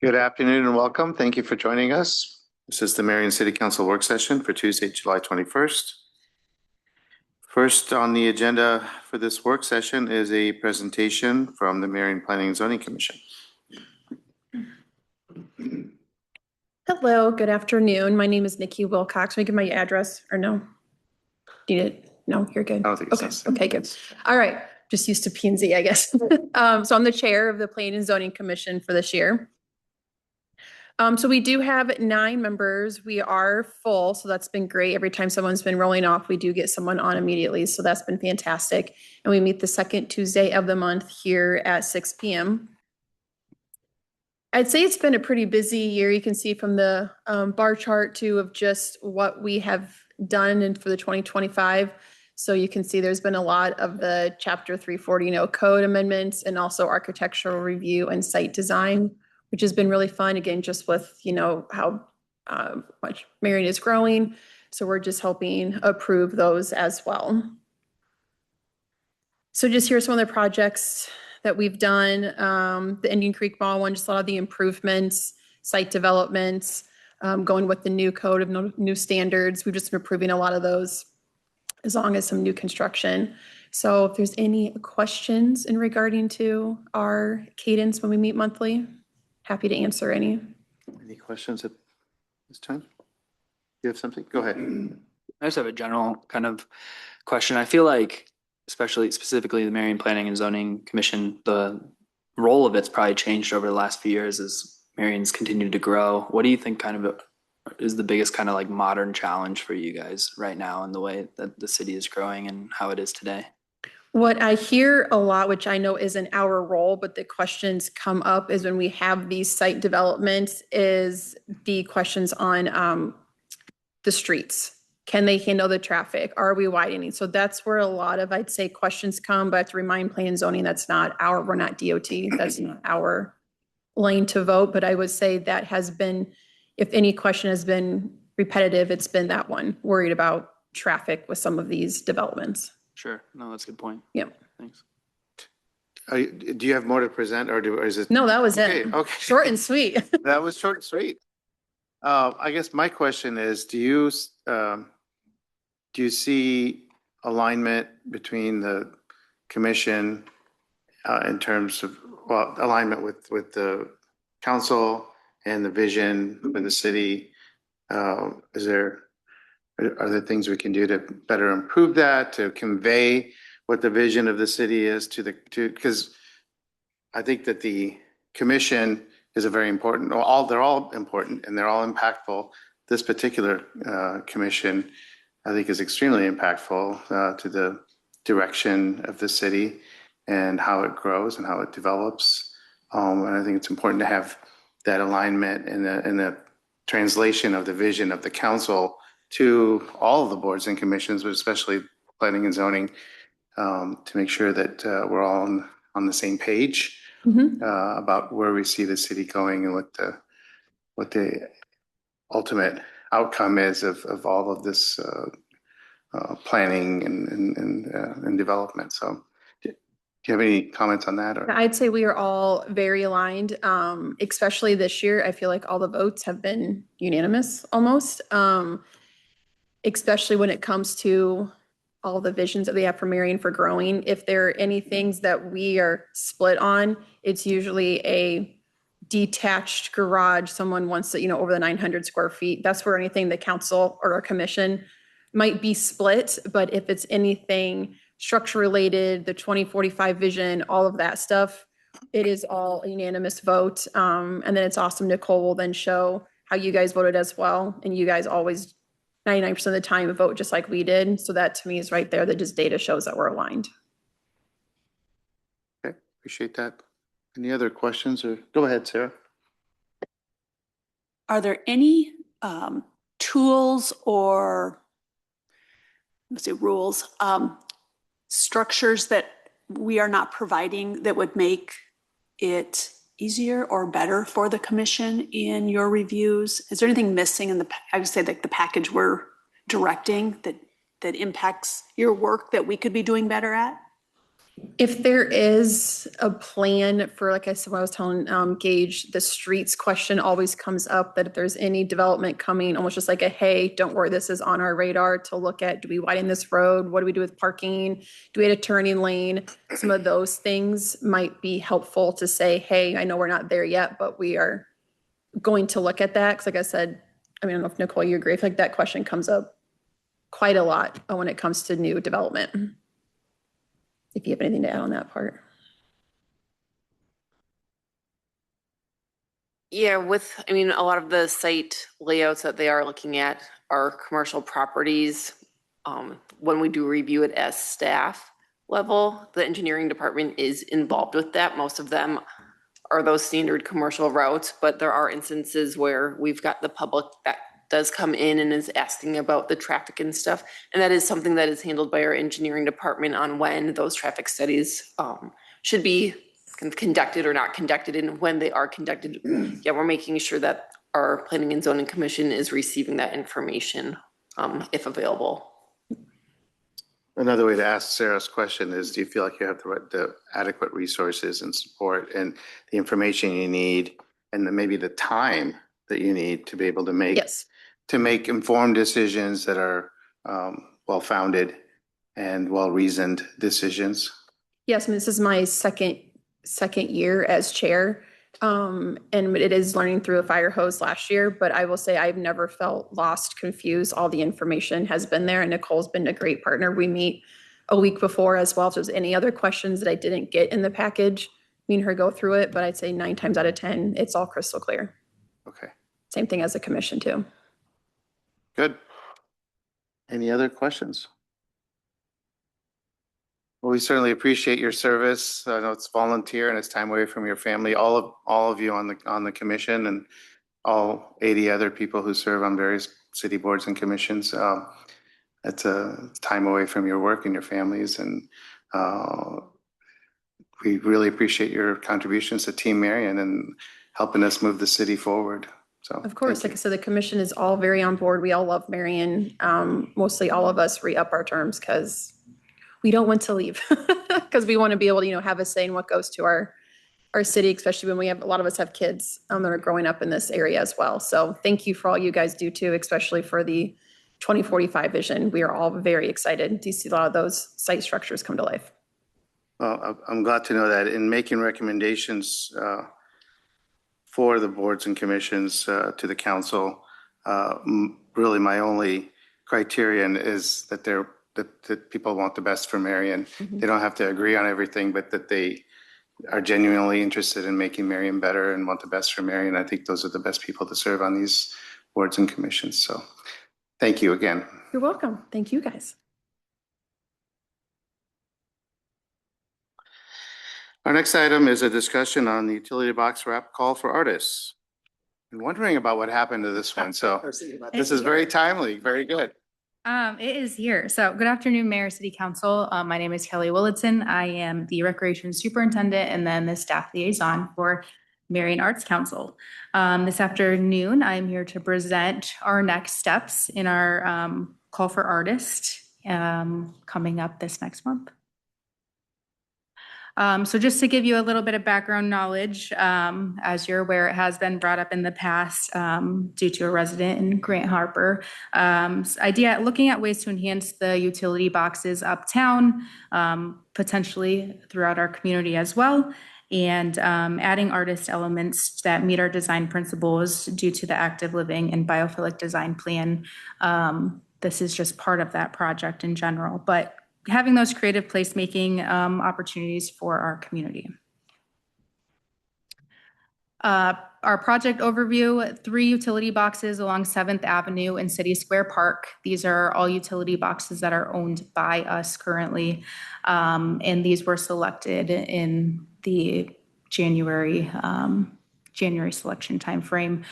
Good afternoon and welcome. Thank you for joining us. This is the Marion City Council work session for Tuesday, July 21st. First on the agenda for this work session is a presentation from the Marion Planning and Zoning Commission. Hello, good afternoon. My name is Nikki Wilcox. Can I give my address or no? Need it? No, you're good. I don't think it's Okay, necessary. okay, good. All right, just used to P&Z, I guess. So I'm the chair of the Planning and Zoning Commission for this year. So we do have 9 members. We are full, so that's been great. Every time someone's been rolling off, we do get someone on immediately, so that's been fantastic. And we meet the second Tuesday of the month here at 6 p.m. I'd say it's been a pretty busy year. You can see from the bar chart too of just what we have done and for the 2025. So you can see there's been a lot of the Chapter 340 code amendments and also architectural review and site design, which has been really fun. Again, just with how much Marion is growing. So we're just helping approve those as well. So just here's some of the projects that we've done. The Indian Creek Mall one, just a lot of the improvements, site developments, going with the new code of new standards. We've just been approving a lot of those, as long as some new construction. So if there's any questions in regarding to our cadence when we meet monthly, happy to answer any. Any questions at this time? You have something? Go ahead. I just have a general kind of question. I feel like, specifically the Marion Planning and Zoning Commission, the role of it's probably changed over the last few years as Marion's continued to grow. What do you think kind of is the biggest kind of like modern challenge for you guys right now in the way that the city is growing and how it is today? What I hear a lot, which I know isn't our role, but the questions come up is when we have these site developments, is the questions on the streets. Can they handle the traffic? Are we widening? So that's where a lot of, I'd say, questions come, but I have to remind planning and zoning, we're not DOT, that's not our lane to vote. But I would say that has been, if any question has been repetitive, it's been that one, worried about traffic with some of these developments. Sure. No, that's a good point. Yep. Thanks. Do you have more to present or is it? No, that was Okay, it. okay. Short and sweet. That was short and sweet. I guess my question is, do you see alignment between the commission in terms of, well, alignment with the council and the vision for the city? Are there things we can do to better improve that, to convey what the vision of the city is because I think that the commission is a very important, they're all important and they're all impactful. This particular commission, I think, is extremely impactful to the direction of the city and how it grows and how it develops. And I think it's important to have that alignment and the translation of the vision of the council to all of the boards and commissions, but especially planning and zoning, to make sure that we're all on the same page about where we see the city going and what the ultimate outcome is of all of this planning and development. So do you have any comments on that? Or? I'd say we are all very aligned, especially this year. I feel like all the votes have been unanimous almost, especially when it comes to all the visions that we have for Marion for growing. If there are any things that we are split on, it's usually a detached garage. Someone wants it, over the 900 square feet. That's where anything the council or our commission might be split. But if it's anything structure related, the 2045 vision, all of that stuff, it is all a unanimous vote. And then it's awesome. Nicole will then show how you guys voted as well. And you guys always 99% of the time vote just like we did. So that to me is right there. That just data shows that we're aligned. Okay, appreciate that. Any other questions or go ahead, Sarah. Are there any tools or let's say rules, structures that we are not providing that would make it easier or better for the commission in your reviews? Is there anything missing in the, I would say like the package we're directing that impacts your work that we could be doing better at? If there is a plan for, like I said, when I was telling Gage, the streets question always comes up, that if there's any development coming, almost just like a, hey, don't worry, this is on our radar to look at. Do we widen this road? What do we do with parking? Do we add a turning lane? Some of those things might be helpful to say, hey, I know we're not there yet, but we are going to look at that. Because like I said, I mean, I don't know if Nicole, you agree, I feel like that question comes up quite a lot when it comes to new development. If you have anything to add on that part. Yeah, I mean, a lot of the site layouts that they are looking at are commercial properties. When we do review it as staff level, the engineering department is involved with that. Most of them are those standard commercial routes, but there are instances where we've got the public that does come in and is asking about the traffic and stuff. And that is something that is handled by our engineering department on when those traffic studies should be conducted or not conducted, and when they are conducted. Yeah, we're making sure that our Planning and Zoning Commission is receiving that information if available. Another way to ask Sarah's question is, do you feel like you have the adequate resources and support and the information you need, and then maybe the time that you need to be able to make Yes. informed decisions that are well-founded and well-reasoned decisions? Yes, I mean, this is my second year as chair. And it is learning through a fire hose last year, but I will say I've never felt lost, confused. All the information has been there, and Nicole's been a great partner. We meet a week before as well. If there's any other questions that I didn't get in the package, me and her go through it, but I'd say 9 times out of 10, it's all crystal clear. Okay, Same thing as a commission too. good. Any other questions? Well, we certainly appreciate your service. I know it's volunteer and it's time away from your family. All of you on the commission, and all 80 other people who serve on various city boards and commissions. It's a time away from your work and your families, and we really appreciate your contributions to Team Marion and helping us move the city forward. So, Of course, thank like I said, the commission is all very on board. We all love Marion. Mostly all of us re-up our terms because we don't want to leave, because we want to be able to, have a say in what goes to our city, especially when we have, a lot of us have kids that are growing up in this area as well. So thank you for all you guys do too, especially for the 2045 vision. We are all very excited to see a lot of those site structures come to life. Well, I'm glad to know that in making recommendations for the boards and commissions to the council, really my only criterion is that that people want the best for Marion. They don't have to agree on everything, but that they are genuinely interested in making Marion better and want the best for Marion. I think those are the best people to serve on these boards and commissions. So thank you again. You're welcome. Thank you guys. Our next item is a discussion on the utility box wrap call for artists. I'm wondering about what happened to this one. So this is very timely, very good. It is here. So good afternoon, Mayor, City Council. My name is Kelly Willitson. I am the Recreation Superintendent and then the staff liaison for Marion Arts Council. This afternoon, I'm here to present our next steps in our call for artists coming up this next month. So just to give you a little bit of background knowledge, as you're aware, it has been brought up in the past due to a resident in Grant Harper. Looking at ways to enhance the utility boxes uptown, potentially throughout our community as well, and adding artist elements that meet our design principles due to the active living and biophilic design plan. This is just part of that project in general, but having those creative placemaking opportunities for our community. Our project overview, 3 utility boxes along 7th Avenue in City Square Park. These are all utility boxes that are owned by us currently. And these were selected in the January selection timeframe,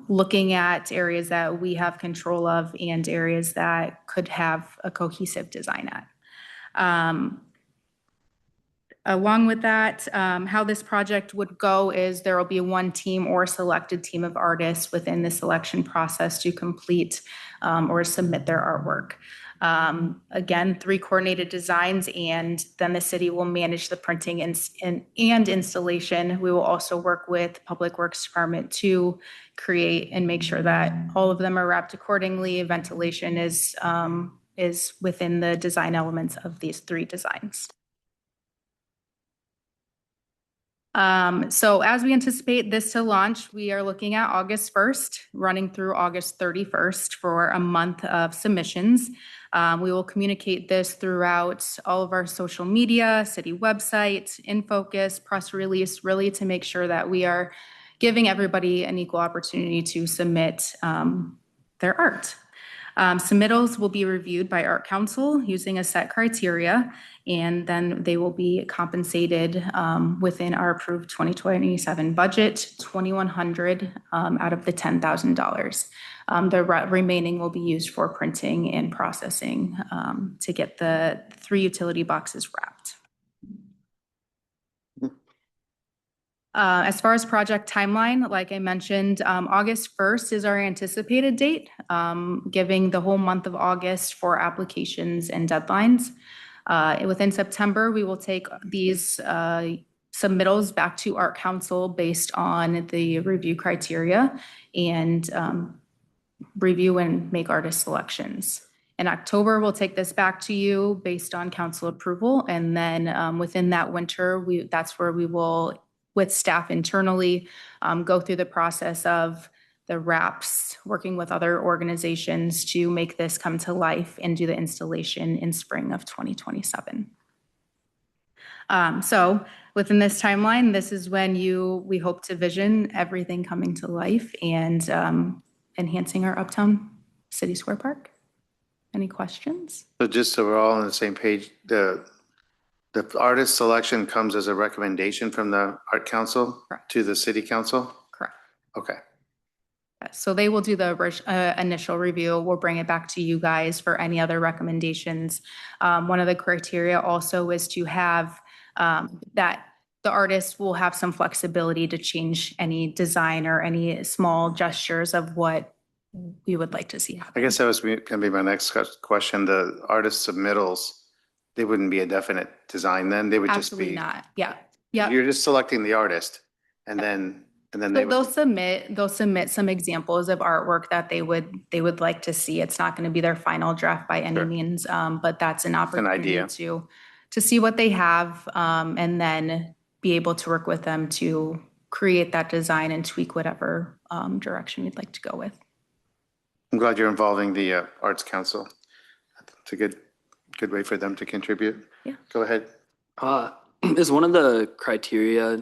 looking at areas that we have control of and areas that could have a cohesive design at. Along with that, how this project would go is there will be one team or selected team of artists within the selection process to complete or submit their artwork. Again, 3 coordinated designs, and then the city will manage the printing and installation. We will also work with Public Works Department to create and make sure that all of them are wrapped accordingly. Ventilation is within the design elements of these 3 designs. So as we anticipate this to launch, we are looking at August 1st, running through August 31st for a month of submissions. We will communicate this throughout all of our social media, city website, in focus, press release, really to make sure that we are giving everybody an equal opportunity to submit their art. Submittals will be reviewed by Art Council using a set criteria, and then they will be compensated within our approved 2027 budget, $2,100 out of the $10,000. The remaining will be used for printing and processing to get the 3 utility boxes wrapped. As far as project timeline, like I mentioned, August 1st is our anticipated date, giving the whole month of August for applications and deadlines. Within September, we will take these submittals back to Art Council based on the review criteria and review and make artist selections. In October, we'll take this back to you based on council approval. And then within that winter, that's where we will, with staff internally, go through the process of the wraps, working with other organizations to make this come to life and do the installation in spring of 2027. So within this timeline, this is when we hope to vision everything coming to life and enhancing our Uptown City Square Park. Any questions? So just so we're all on the same page, the artist selection comes as a recommendation from the Art Council Correct. to the City Council? Correct. Okay. So they will do the initial review. We'll bring it back to you guys for any other recommendations. One of the criteria also is to have that the artist will have some flexibility to change any design or any small gestures of what we would like to see happen. I guess that was going to be my next question. The artist submittals, they wouldn't be a definite design then? They would just Absolutely be. not. Yeah. Yeah. You're just selecting the artist and then they They'll would. submit some examples of artwork that they would like to see. It's not going to be their final draft by any Sure. means, but that's an opportunity idea. to see what they have, and then be able to work with them to create that design and tweak whatever direction you'd like to go with. I'm glad you're involving the Arts Council. It's a good way for them to contribute. Yeah. Go ahead. Is one of the criteria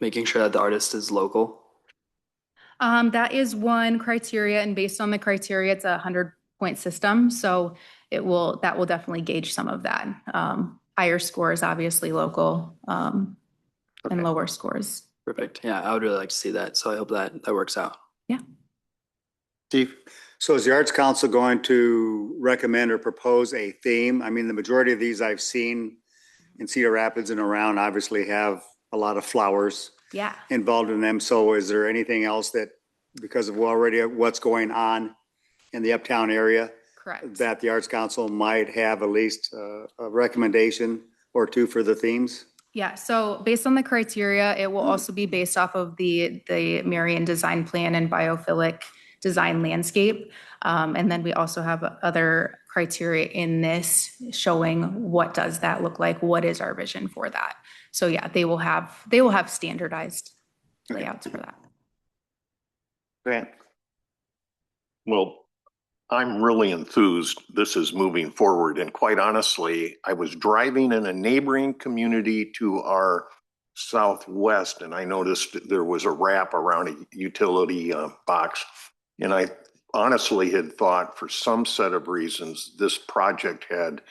making sure that the artist is local? That is one criteria, and based on the criteria, it's a 100-point system. So that will definitely gauge some of that. Higher scores, obviously local, and lower scores. Perfect. Yeah, I would really like to see that. So I hope that works out. Yeah. Steve? So is the Arts Council going to recommend or propose a theme? I mean, the majority of these I've seen in Cedar Rapids and around obviously have a lot of flowers Yeah. involved in them. So is there anything else that, because of already what's going on in the Uptown area, Correct. that the Arts Council might have at least a recommendation or two for the themes? Yeah, so based on the criteria, it will also be based off of the Marion design plan and biophilic design landscape. And then we also have other criteria in this showing what does that look like? What is our vision for that? So yeah, they will have standardized layouts for that. Grant? Well, I'm really enthused this is moving forward. And quite honestly, I was driving in a neighboring community to our southwest, and I noticed there was a wrap around a utility box. And I honestly had thought for some set of reasons, this project had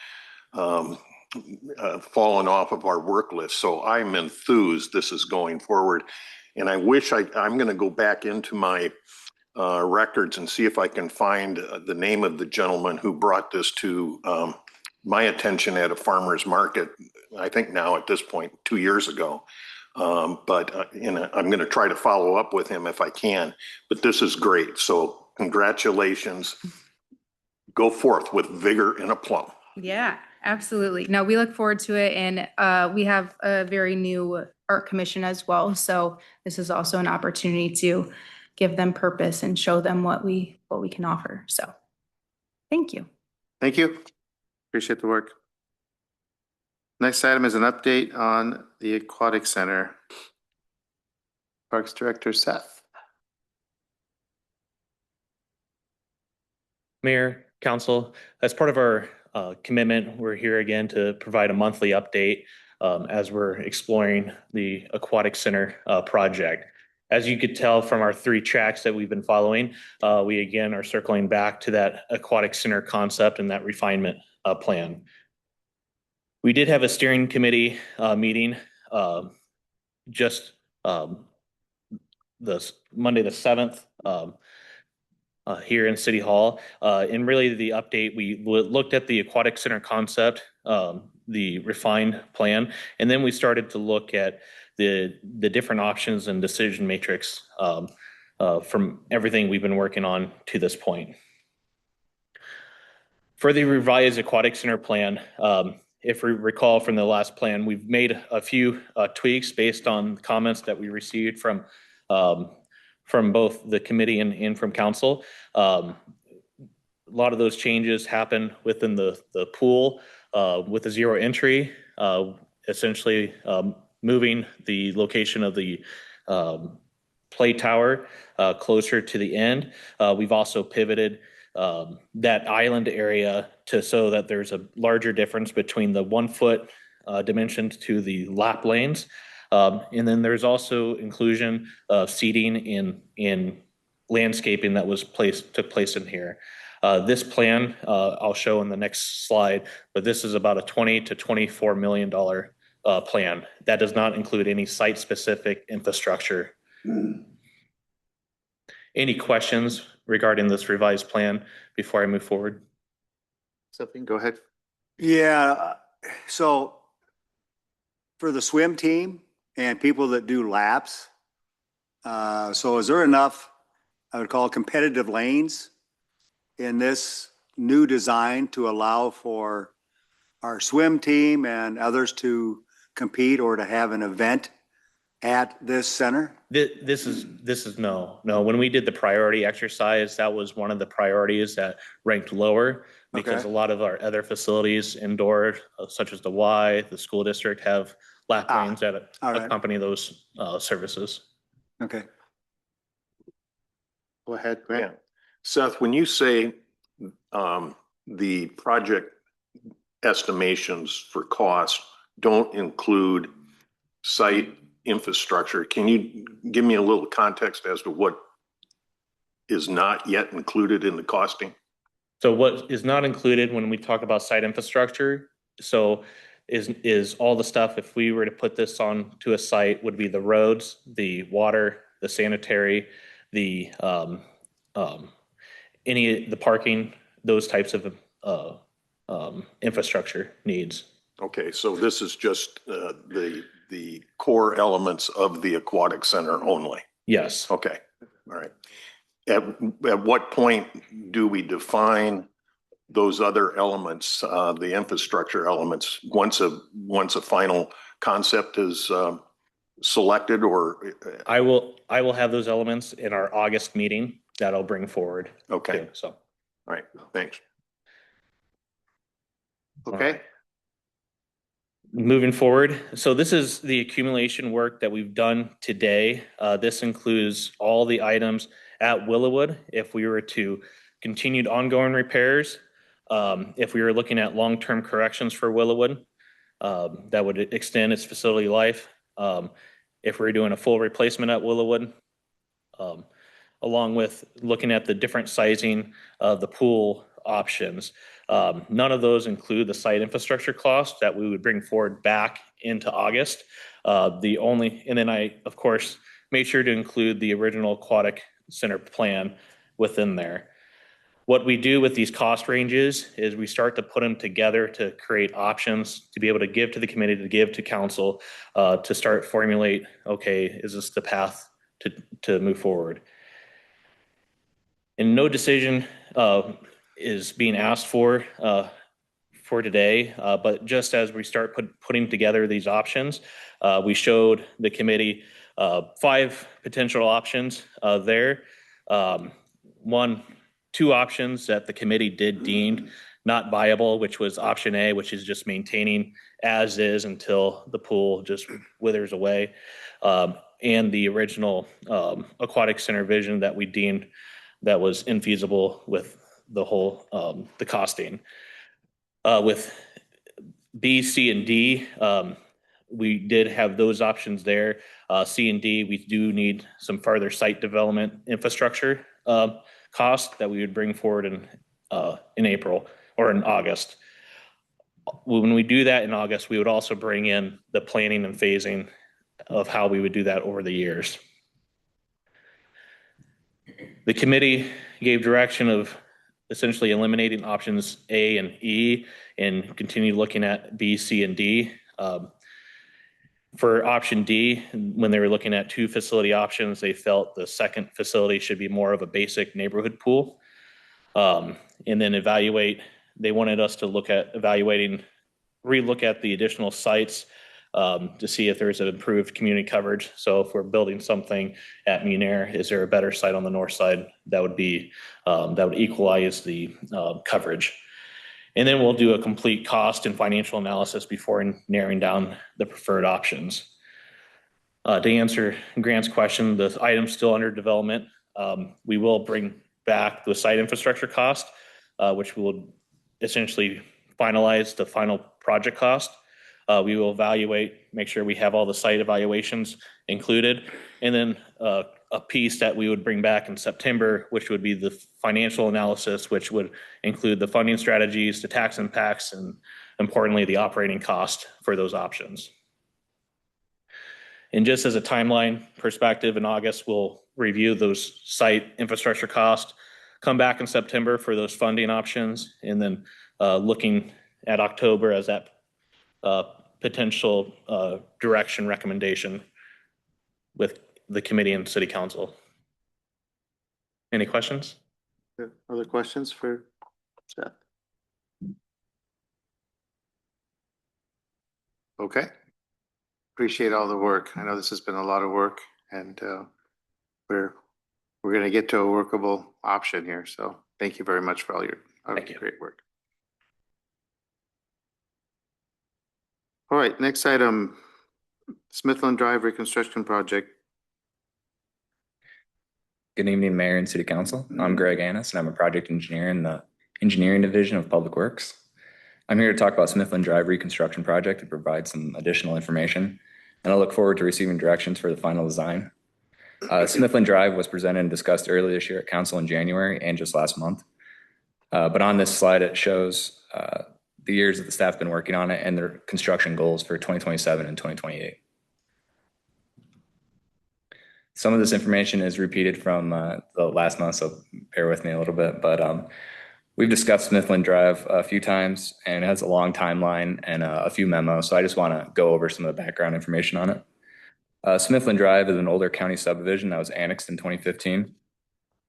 fallen off of our work list. So I'm enthused this is going forward. And I wish I'm going to go back into my records and see if I can find the name of the gentleman who brought this to my attention at a farmer's market, I think now at this point, 2 years ago. But I'm going to try to follow up with him if I can. But this is great. So congratulations. go forth with vigor and aplomb. Yeah, absolutely. No, we look forward to it, and we have a very new art commission as well. So this is also an opportunity to give them purpose and show them what we can offer. So thank you. Thank you. Appreciate the work. Next item is an update on the Aquatic Center. Parks Director Seth. Mayor, Council, as part of our commitment, we're here again to provide a monthly update as we're exploring the Aquatic Center project. As you could tell from our 3 tracks that we've been following, we again are circling back to that Aquatic Center concept and that refinement plan. We did have a steering committee meeting just this Monday the 7th. Here in City Hall. And really the update, we looked at the Aquatic Center concept, the refined plan, and then we started to look at the different options and decision matrix from everything we've been working on to this point. For the revised Aquatic Center plan, if we recall from the last plan, we've made a few tweaks based on comments that we received from both the committee and from council. A lot of those changes happen within the pool with the zero entry, essentially moving the location of the play tower closer to the end. We've also pivoted that island area so that there's a larger difference between the 1 foot dimensions to the lap lanes. And then there's also inclusion of seating in landscaping that took place in here. This plan I'll show in the next slide, but this is about a $20 to $24 million plan. That does not include any site-specific infrastructure. Any questions regarding this revised plan before I move forward? Something, go ahead. Yeah, so for the swim team and people that do laps, so is there enough, I would call competitive lanes in this new design to allow for our swim team and others to compete or to have an event at this center? This is no. When we did the priority exercise, that was one of the priorities that ranked lower because Okay. a lot of our other facilities indoor, such as the Y, the school district, have lap lanes that all right. accompany those services. Okay. Go ahead, Yeah. Grant. Seth, when you say the project estimations for cost don't include site infrastructure, can you give me a little context as to what is not yet included in the costing? So what is not included when we talk about site infrastructure, is all the stuff, if we were to put this on to a site, would be the roads, the water, the sanitary, the parking, those types of infrastructure needs. Okay, so this is just the core elements of the aquatic center only. Yes. Okay, all right. At what point do we define those other elements, the infrastructure elements, once a final concept is selected, or? I will have those elements in our August meeting that I'll bring forward. Okay, too, so. all right, thanks. Okay. Moving forward, so this is the accumulation work that we've done today. This includes all the items at Willowwood. If we were to continued ongoing repairs, if we were looking at long-term corrections for Willowwood, that would extend its facility life. If we're doing a full replacement at Willowwood, along with looking at the different sizing of the pool options. None of those include the site infrastructure cost that we would bring forward back into August. And then I, of course, made sure to include the original aquatic center plan within there. What we do with these cost ranges is we start to put them together to create options to be able to give to the committee, to give to council, to start formulate, okay, is this the path to move forward? And no decision is being asked for today. But just as we start putting together these options, we showed the committee 5 potential options there. Two options that the committee did deem not viable, which was option A, which is just maintaining as is until the pool just withers away. And the original aquatic center vision that we deemed that was infeasible with the whole, the costing. With B, C, and D, we did have those options there. C and D, we do need some further site development infrastructure cost that we would bring forward in April or in August. When we do that in August, we would also bring in the planning and phasing of how we would do that over the years. The committee gave direction of essentially eliminating options A and E and continue looking at B, C, and D. For option D, when they were looking at 2 facility options, they felt the second facility should be more of a basic neighborhood pool. And then they wanted us to look at relook at the additional sites to see if there's an improved community coverage. So if we're building something at Munair, is there a better site on the north side that would equalize the coverage? And then we'll do a complete cost and financial analysis before narrowing down the preferred options. To answer Grant's question, the item's still under development. We will bring back the site infrastructure cost, which will essentially finalize the final project cost. We will evaluate, make sure we have all the site evaluations included, and then a piece that we would bring back in September, which would be the financial analysis, which would include the funding strategies, the tax impacts, and importantly, the operating cost for those options. And just as a timeline perspective, in August, we'll review those site infrastructure costs, come back in September for those funding options, and then looking at October as that potential direction recommendation with the committee and city council. Any questions? Other questions for Seth? Okay. Appreciate all the work. I know this has been a lot of work, and we're going to get to a workable option here. So thank you very much for all your great work. All right, next item, Smithland Drive reconstruction project. Good evening, Mayor and City Council. I'm Greg Annis, and I'm a project engineer in the Engineering Division of Public Works. I'm here to talk about Smithland Drive reconstruction project and provide some additional information, and I look forward to receiving directions for the final design. Smithland Drive was presented and discussed earlier this year at Council in January and just last month. But on this slide, it shows the years that the staff have been working on it and their construction goals for 2027 and 2028. Some of this information is repeated from the last month, so bear with me a little bit. But we've discussed Smithland Drive a few times, and it has a long timeline and a few memos. So I just want to go over some of the background information on it. Smithland Drive is an older county subdivision that was annexed in 2015.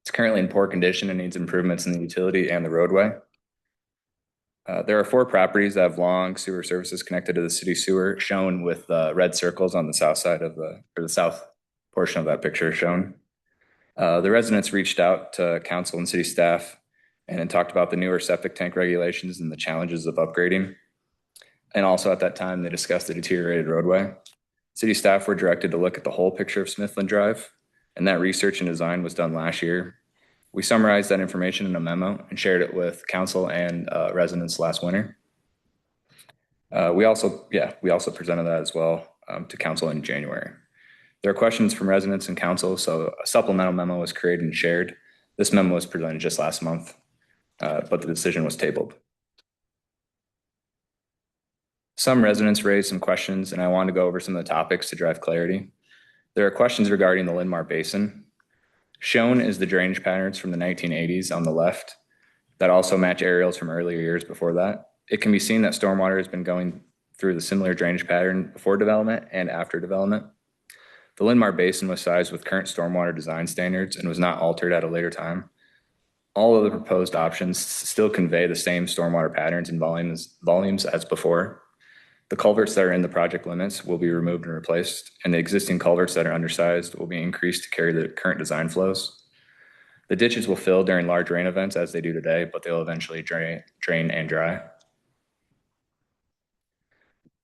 It's currently in poor condition and needs improvements in the utility and the roadway. There are 4 properties that have long sewer services connected to the city sewer, shown with red circles on the south side of the south portion of that picture shown. The residents reached out to council and city staff and then talked about the newer septic tank regulations and the challenges of upgrading. And also at that time, they discussed the deteriorated roadway. City staff were directed to look at the whole picture of Smithland Drive, and that research and design was done last year. We summarized that information in a memo and shared it with council and residents last winter. We also presented that as well to council in January. There are questions from residents and council, so a supplemental memo was created and shared. This memo was presented just last month, but the decision was tabled. Some residents raised some questions, and I want to go over some of the topics to drive clarity. There are questions regarding the Linn-Mar Basin. Shown is the drainage patterns from the 1980s on the left that also match aerials from earlier years before that. It can be seen that stormwater has been going through the similar drainage pattern before development and after development. The Linn-Mar Basin was sized with current stormwater design standards and was not altered at a later time. All of the proposed options still convey the same stormwater patterns and volumes as before. The culverts that are in the project limits will be removed and replaced, and the existing culverts that are undersized will be increased to carry the current design flows. The ditches will fill during large rain events as they do today, but they'll eventually drain and dry.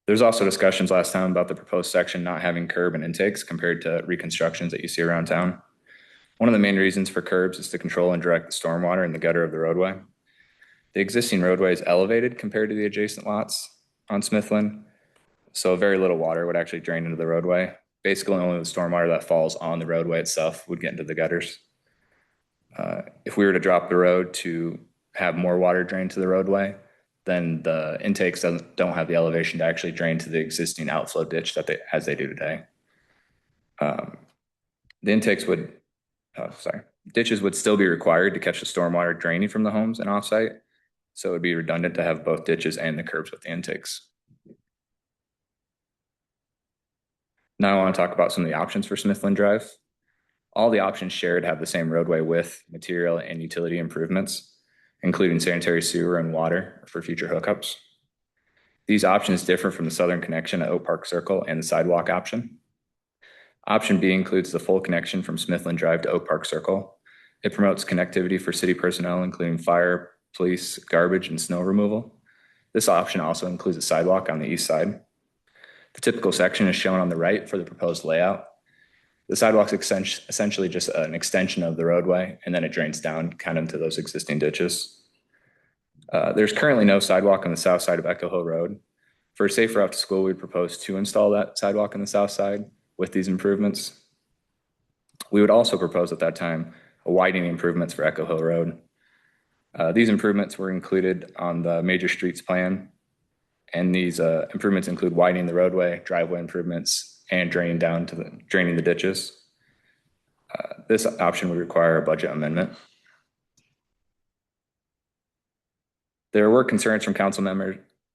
There's also discussions last time about the proposed section not having curb and intakes compared to reconstructions that you see around town. One of the main reasons for curbs is to control and direct the stormwater in the gutter of the roadway. The existing roadway is elevated compared to the adjacent lots on Smithland, so very little water would actually drain into the roadway. Basically, only the stormwater that falls on the roadway itself would get into the gutters. If we were to drop the road to have more water drain to the roadway, then the intakes don't have the elevation to actually drain to the existing outflow ditch as they do today. The intakes ditches would still be required to catch the stormwater draining from the homes and offsite. So it would be redundant to have both ditches and the curbs with the intakes. Now I want to talk about some of the options for Smithland Drive. All the options shared have the same roadway width, material, and utility improvements, including sanitary sewer and water for future hookups. These options differ from the southern connection at Oak Park Circle and the sidewalk option. Option B includes the full connection from Smithland Drive to Oak Park Circle. It promotes connectivity for city personnel, including fire, police, garbage, and snow removal. This option also includes a sidewalk on the east side. The typical section is shown on the right for the proposed layout. The sidewalk's essentially just an extension of the roadway, and then it drains down kind of into those existing ditches. There's currently no sidewalk on the south side of Echo Hill Road. For a safe route to school, we propose to install that sidewalk on the south side with these improvements. We would also propose at that time a widening improvements for Echo Hill Road. These improvements were included on the major streets plan, and these improvements include widening the roadway, driveway improvements, and draining the ditches. This option would require a budget amendment. There were concerns from council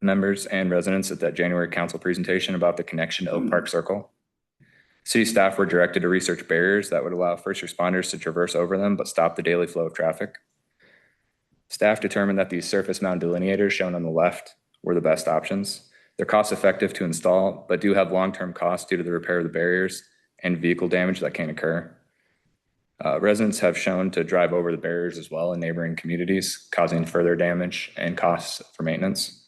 members and residents at that January council presentation about the connection to Oak Park Circle. City staff were directed to research barriers that would allow first responders to traverse over them but stop the daily flow of traffic. Staff determined that these surface mount delineators shown on the left were the best options. They're cost effective to install, but do have long-term costs due to the repair of the barriers and vehicle damage that can occur. Residents have shown to drive over the barriers as well in neighboring communities, causing further damage and costs for maintenance.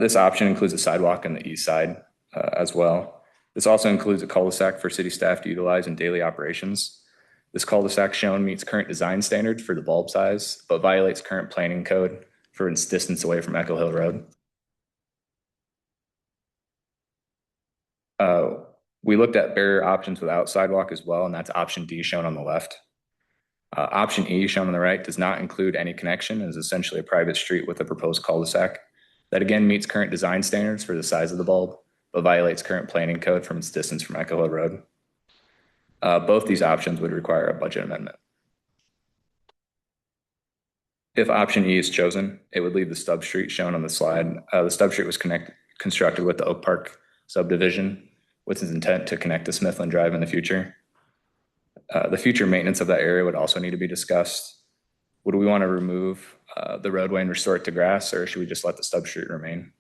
This option includes a sidewalk on the east side as well. This also includes a cul-de-sac for city staff to utilize in daily operations. This cul-de-sac shown meets current design standards for the bulb size, but violates current planning code for its distance away from Echo Hill Road. We looked at barrier options without sidewalk as well, and that's option D shown on the left. Option E shown on the right does not include any connection and is essentially a private street with a proposed cul-de-sac that again meets current design standards for the size of the bulb, but violates current planning code from its distance from Echo Hill Road. Both these options would require a budget amendment. If option E is chosen, it would leave the stub street shown on the slide. The stub street was constructed with the Oak Park subdivision with its intent to connect to Smithland Drive in the future. The future maintenance of that area would also need to be discussed. Would we want to remove the roadway and restore it to grass, or should we just let the stub street remain?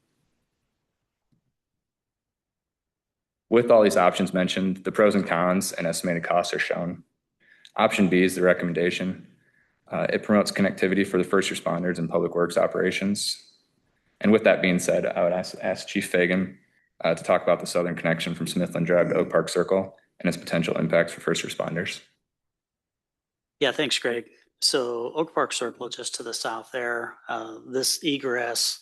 With all these options mentioned, the pros and cons and estimated costs are shown. Option B is the recommendation. It promotes connectivity for the first responders and public works operations. And with that being said, I would ask Chief Fagan to talk about the southern connection from Smithland Drive to Oak Park Circle and its potential impacts for first responders. Yeah, thanks, Greg. So Oak Park Circle, just to the south there, this egress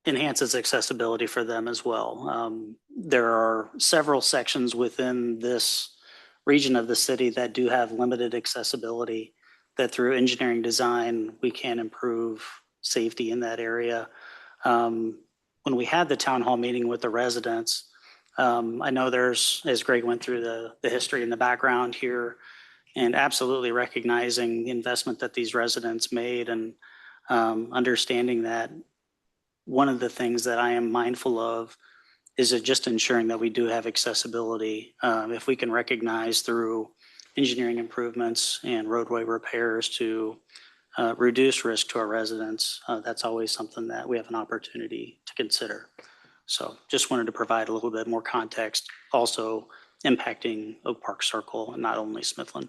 enhances accessibility for them as well. There are several sections within this region of the city that do have limited accessibility, that through engineering design, we can improve safety in that area. When we had the town hall meeting with the residents, I know there's, as Greg went through the history and the background here, and absolutely recognizing the investment that these residents made and understanding that one of the things that I am mindful of is just ensuring that we do have accessibility. If we can recognize through engineering improvements and roadway repairs to reduce risk to our residents, that's always something that we have an opportunity to consider. So just wanted to provide a little bit more context, also impacting Oak Park Circle and not only Smithland.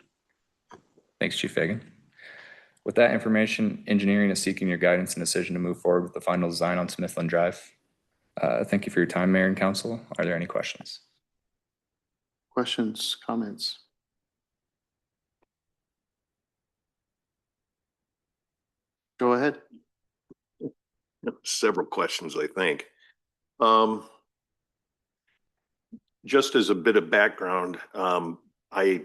Thanks, Chief Fagan. With that information, engineering is seeking your guidance and decision to move forward with the final design on Smithland Drive. Thank you for your time, Mayor and Council. Are there any questions? Questions, comments? Go ahead. Several questions, I think. Just as a bit of background, I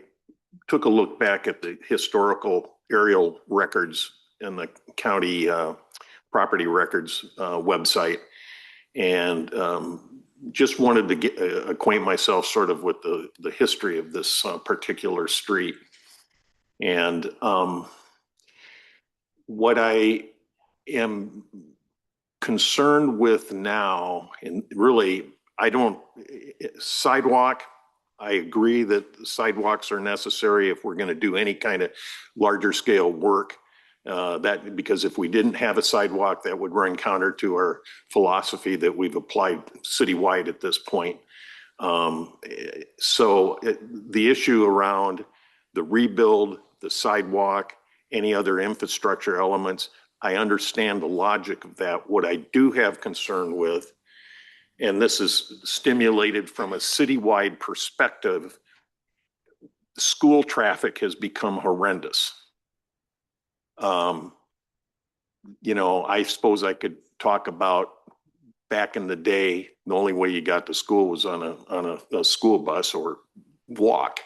took a look back at the historical aerial records in the county property records website, and just wanted to get acquaint myself sort of with the history of this particular street. And what I am concerned with now, and really, sidewalk, I agree that sidewalks are necessary if we're going to do any kind of larger scale work. Because if we didn't have a sidewalk, that would run counter to our philosophy that we've applied citywide at this point. So the issue around the rebuild, the sidewalk, any other infrastructure elements, I understand the logic of that. What I do have concern with, and this is stimulated from a citywide perspective, school traffic has become horrendous. You know, I suppose I could talk about back in the day, the only way you got to school was on a school bus or walk.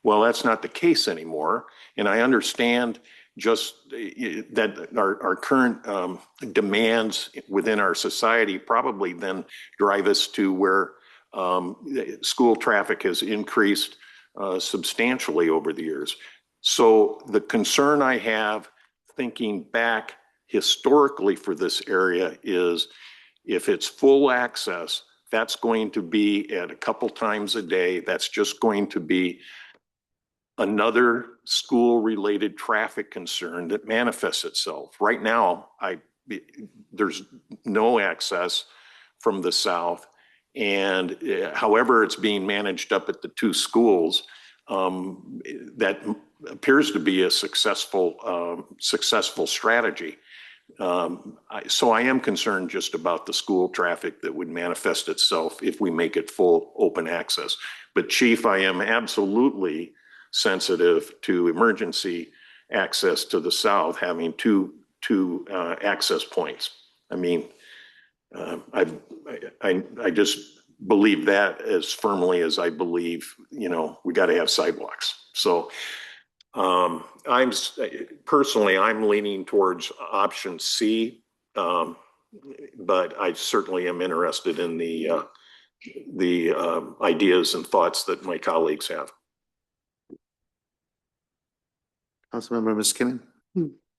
Well, that's not the case anymore. And I understand just that our current demands within our society probably then drive us to where school traffic has increased substantially over the years. So the concern I have thinking back historically for this area is if it's full access, that's going to be at a couple times a day. That's just going to be another school-related traffic concern that manifests itself. Right now, there's no access from the south, and however it's being managed up at the two schools, that appears to be a successful strategy. So I am concerned just about the school traffic that would manifest itself if we make it full open access. But Chief, I am absolutely sensitive to emergency access to the south, having two access points. I mean, I just believe that as firmly as I believe, you know, we got to have sidewalks. So I'm leaning towards option C, but I certainly am interested in the ideas and thoughts that my colleagues have. Councilmember Miskinen.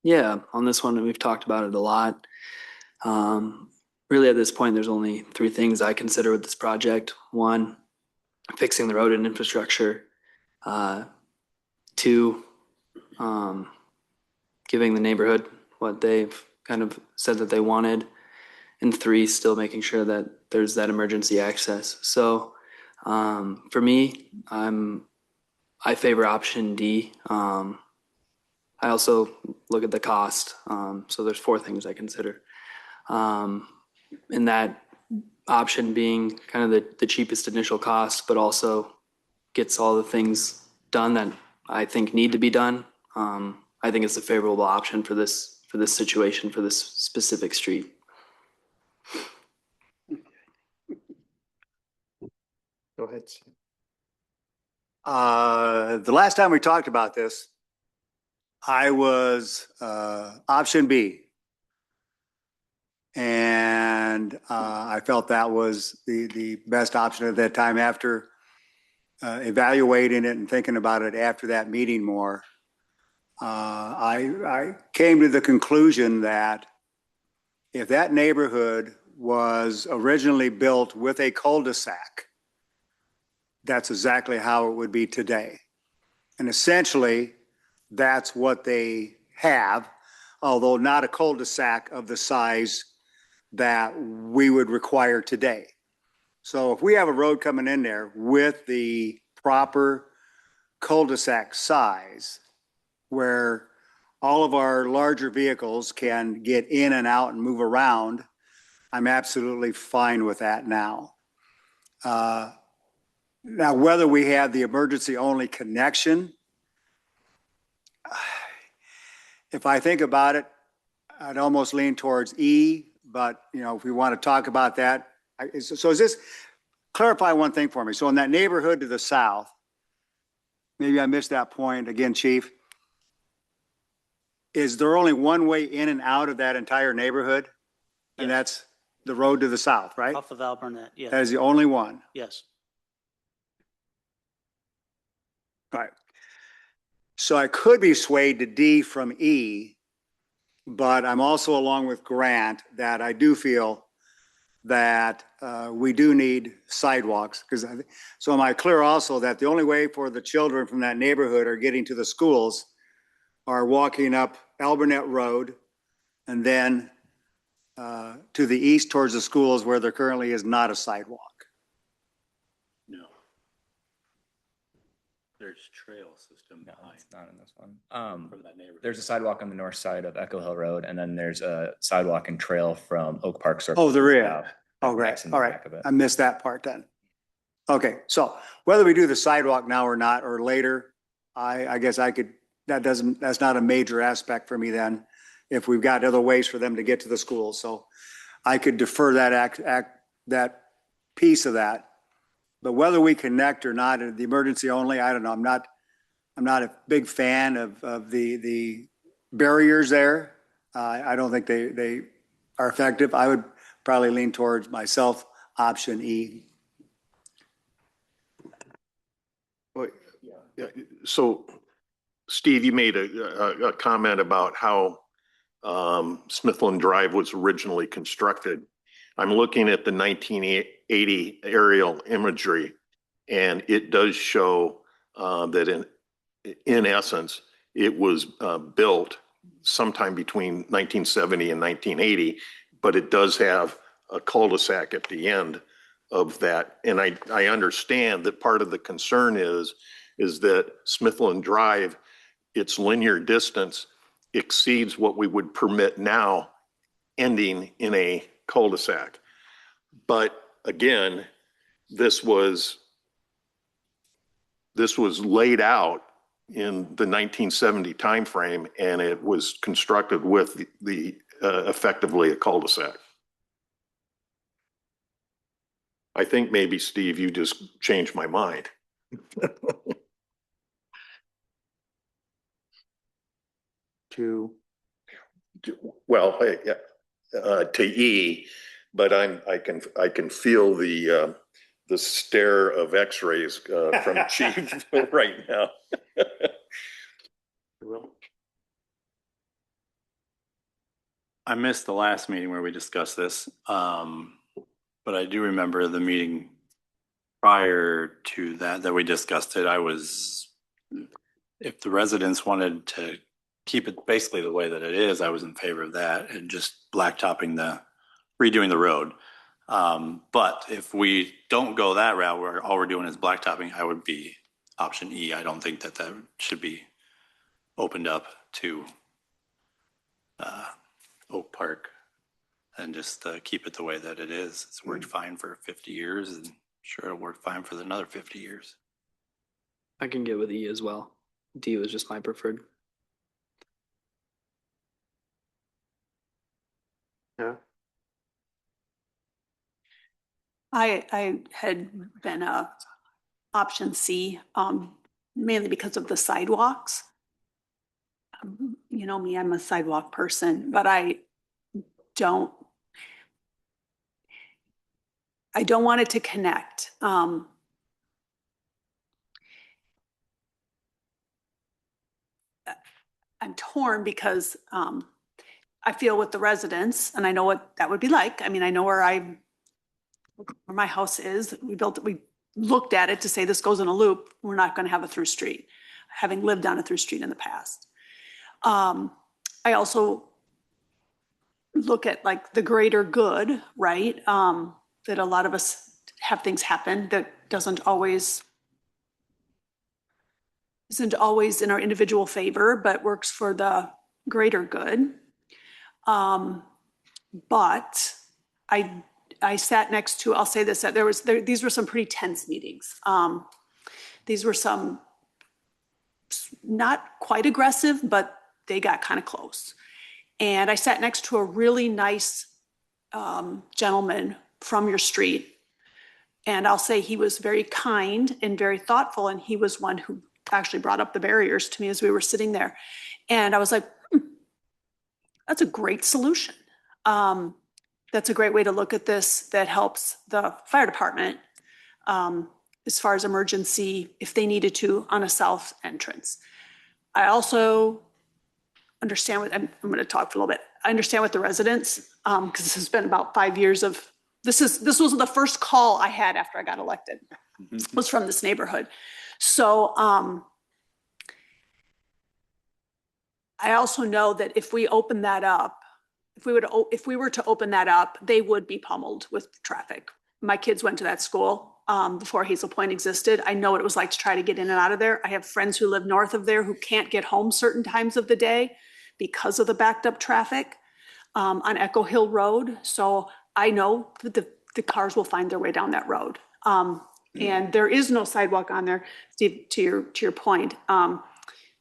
Yeah, on this one, we've talked about it a lot. Really, at this point, there's only three things I consider with this project. One, fixing the road and infrastructure. Two, giving the neighborhood what they've kind of said that they wanted. And three, still making sure that there's that emergency access. So for me, I favor option D. I also look at the cost. So there's four things I consider. And that option being kind of the cheapest initial cost, but also gets all the things done that I think need to be done. I think it's a favorable option for this situation, for this specific street. Go ahead. The last time we talked about this, I was option B. And I felt that was the best option at that time. After evaluating it and thinking about it after that meeting more, I came to the conclusion that if that neighborhood was originally built with a cul-de-sac, that's exactly how it would be today. And essentially, that's what they have, although not a cul-de-sac of the size that we would require today. So if we have a road coming in there with the proper cul-de-sac size, where all of our larger vehicles can get in and out and move around, I'm absolutely fine with that now. Now, whether we have the emergency-only connection, if I think about it, I'd almost lean towards E, but, you know, if we want to talk about that, so is this, clarify one thing for me. So in that neighborhood to the south, maybe I missed that point again, Chief. Is there only one way in and out of that entire neighborhood? And Yes. that's the road to the south, right? Off of Alburnett, That yes, is the only one. yes. Right. So I could be swayed to D from E, but I'm also along with Grant that I do feel that we do need sidewalks. So am I clear also that the only way for the children from that neighborhood are getting to the schools are walking up Alburnett Road and then to the east towards the schools where there currently is not a sidewalk? No. There's trail system No, behind it's not in this one. from that neighborhood. There's a sidewalk on the north side of Echo Hill Road, and then there's a sidewalk and trail from Oak Park Circle. Oh, there is. south. Oh, great. That's in the All right. back of it. I missed that part then. Okay, so whether we do the sidewalk now or not, or later, I guess I could, that's not a major aspect for me then, if we've got other ways for them to get to the school. So I could defer that piece of that. But whether we connect or not, the emergency only, I don't know. I'm not a big fan of the barriers there. I don't think they are effective. I would probably lean towards myself, option E. So, Steve, you made a comment about how Smithland Drive was originally constructed. I'm looking at the 1980 aerial imagery, and it does show that in essence, it was built sometime between 1970 and 1980, but it does have a cul-de-sac at the end of that. And I understand that part of the concern is that Smithland Drive, its linear distance exceeds what we would permit now, ending in a cul-de-sac. But again, this was laid out in the 1970 timeframe, and it was constructed with the effectively a cul-de-sac. I think maybe, Steve, you just changed my mind. Well, to E, but I can feel the stare of X-rays from Chief right now. I missed the last meeting where we discussed this, but I do remember the meeting prior to that we discussed it. If the residents wanted to keep it basically the way that it is, I was in favor of that and just redoing the road. But if we don't go that route where all we're doing is blacktopping, I would be option E. I don't think that should be opened up to Oak Park and just keep it the way that it is. It's worked fine for 50 years and sure it'll work fine for another 50 years. I can get with E as well. D was just my preferred. Yeah. I had been option C, mainly because of the sidewalks. You know me, I'm a sidewalk person, but I don't want it to connect. I'm torn because I feel with the residents, and I know what that would be like. I mean, I know where my house is. We looked at it to say this goes in a loop. We're not going to have a through street. having lived on a through street in the past. I also look at like the greater good, right? That a lot of us have things happen that isn't always in our individual favor, but works for the greater good. But I sat next to, I'll say this, that these were some pretty tense meetings. These were some not quite aggressive, but they got kind of close. And I sat next to a really nice gentleman from your street. And I'll say he was very kind and very thoughtful. And he was one who actually brought up the barriers to me as we were sitting there. And I was like, that's a great solution. That's a great way to look at this that helps the fire department as far as emergency, if they needed to, on a south entrance. I also understand what, I'm going to talk for a little bit. I understand what the residents, because this has been about 5 years of, this was the first call I had after I got elected, was from this neighborhood. So I also know that if we open that up, if we were to open that up, they would be pummeled with traffic. My kids went to that school before Hazel Point existed. I know what it was like to try to get in and out of there. I have friends who live north of there who can't get home certain times of the day because of the backed up traffic on Echo Hill Road. So I know that the cars will find their way down that road. And there is no sidewalk on there, Steve, to your point.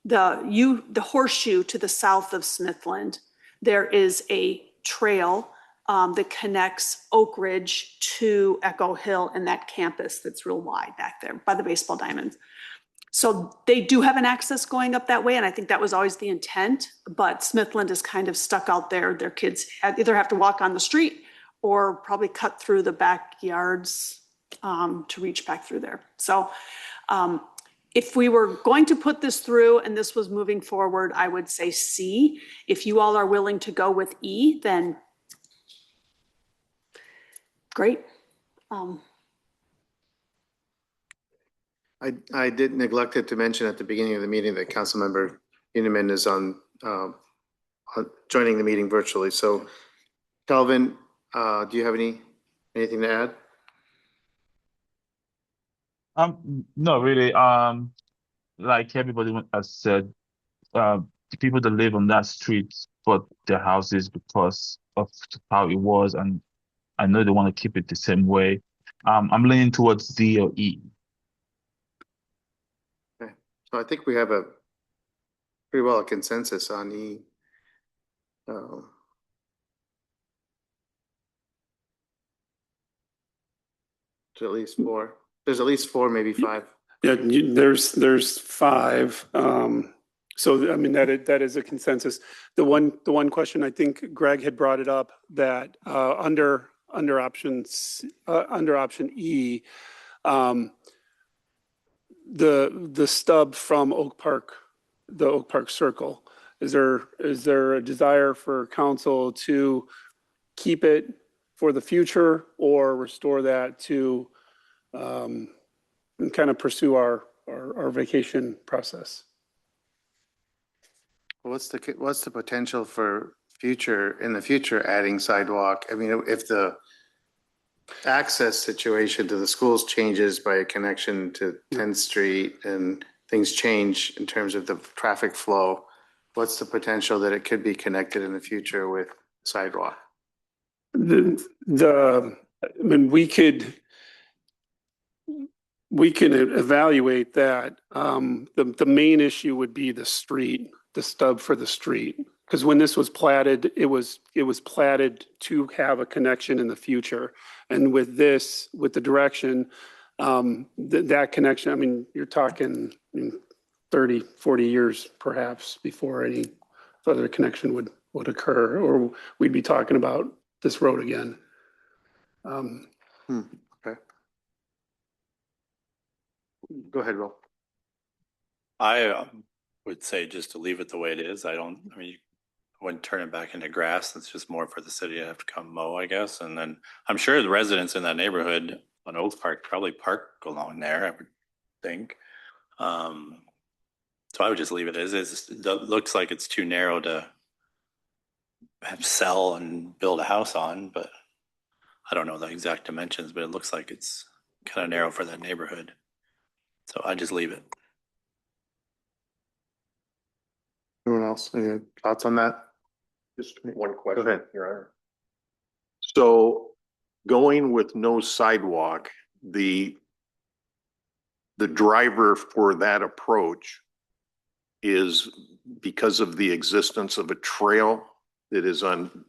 The horseshoe to the south of Smithland, there is a trail that connects Oak Ridge to Echo Hill and that campus that's real wide back there by the baseball diamonds. So they do have an access going up that way, and I think that was always the intent, but Smithland is kind of stuck out there. Their kids either have to walk on the street or probably cut through the backyards to reach back through there. So if we were going to put this through and this was moving forward, I would say C. If you all are willing to go with E, then great. I did neglected to mention at the beginning of the meeting that Councilmember Uniman is on joining the meeting virtually. So Calvin, do you have anything to add? No, really. Like everybody has said, the people that live on that street bought their houses because of how it was, and I know they want to keep it the same way. I'm leaning towards D or E. Okay, so I think we have a pretty well a consensus on E. To at least four. There's at least four, maybe five. Yeah, there's five. So I mean that is a consensus. The one question, I think Greg had brought it up, that under option E, the stub from Oak Park, the Oak Park Circle. Is there a desire for council to keep it for the future or restore that to and kind of pursue our vacation process? What's the potential for in the future adding sidewalk? I mean, if the access situation to the schools changes by a connection to 10th Street and things change in terms of the traffic flow, what's the potential that it could be connected in the future with sidewalk? I mean, we can evaluate that. The main issue would be the street, the stub for the street. Because when this was platted, it was platted to have a connection in the future. And with this, with the direction, that connection, I mean, you're talking 30, 40 years perhaps before any further connection would occur, or we'd be talking about this road again. Okay. Go ahead, Will. I would say just to leave it the way it is. I wouldn't turn it back into grass. It's just more for the city to have to come mow, I guess. And then I'm sure the residents in that neighborhood on Oak Park probably park along there, I would think. So I would just leave it as is. It looks like it's too narrow to have sell and build a house on, but I don't know the exact dimensions, but it looks like it's kind of narrow for that neighborhood. So I just leave it. Anyone else? Any thoughts on that? Just one question, Go ahead. Your Honor. So going with no sidewalk, the driver for that approach is because of the existence of a trail that is on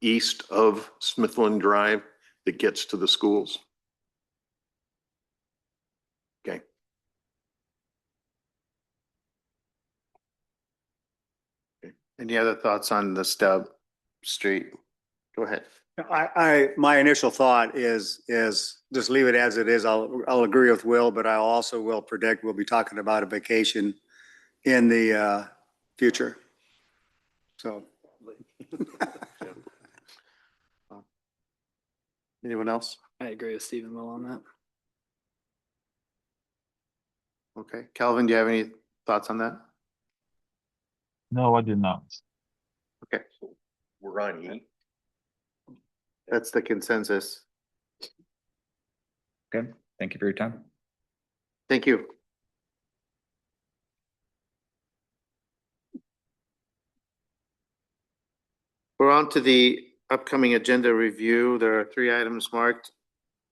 east of Smithland Drive that gets to the schools. Okay. Any other thoughts on the stub street? Go ahead. My initial thought is just leave it as it is. I'll agree with Will, but I also will predict we'll be talking about a vacation in the future. So. Anyone else? I agree with Stephen Will on that. Okay. Calvin, do you have any thoughts on that? No, I did not. Okay. We're on E. That's the consensus. Okay, thank you for your time. Thank you. We're on to the upcoming agenda review. There are 3 items marked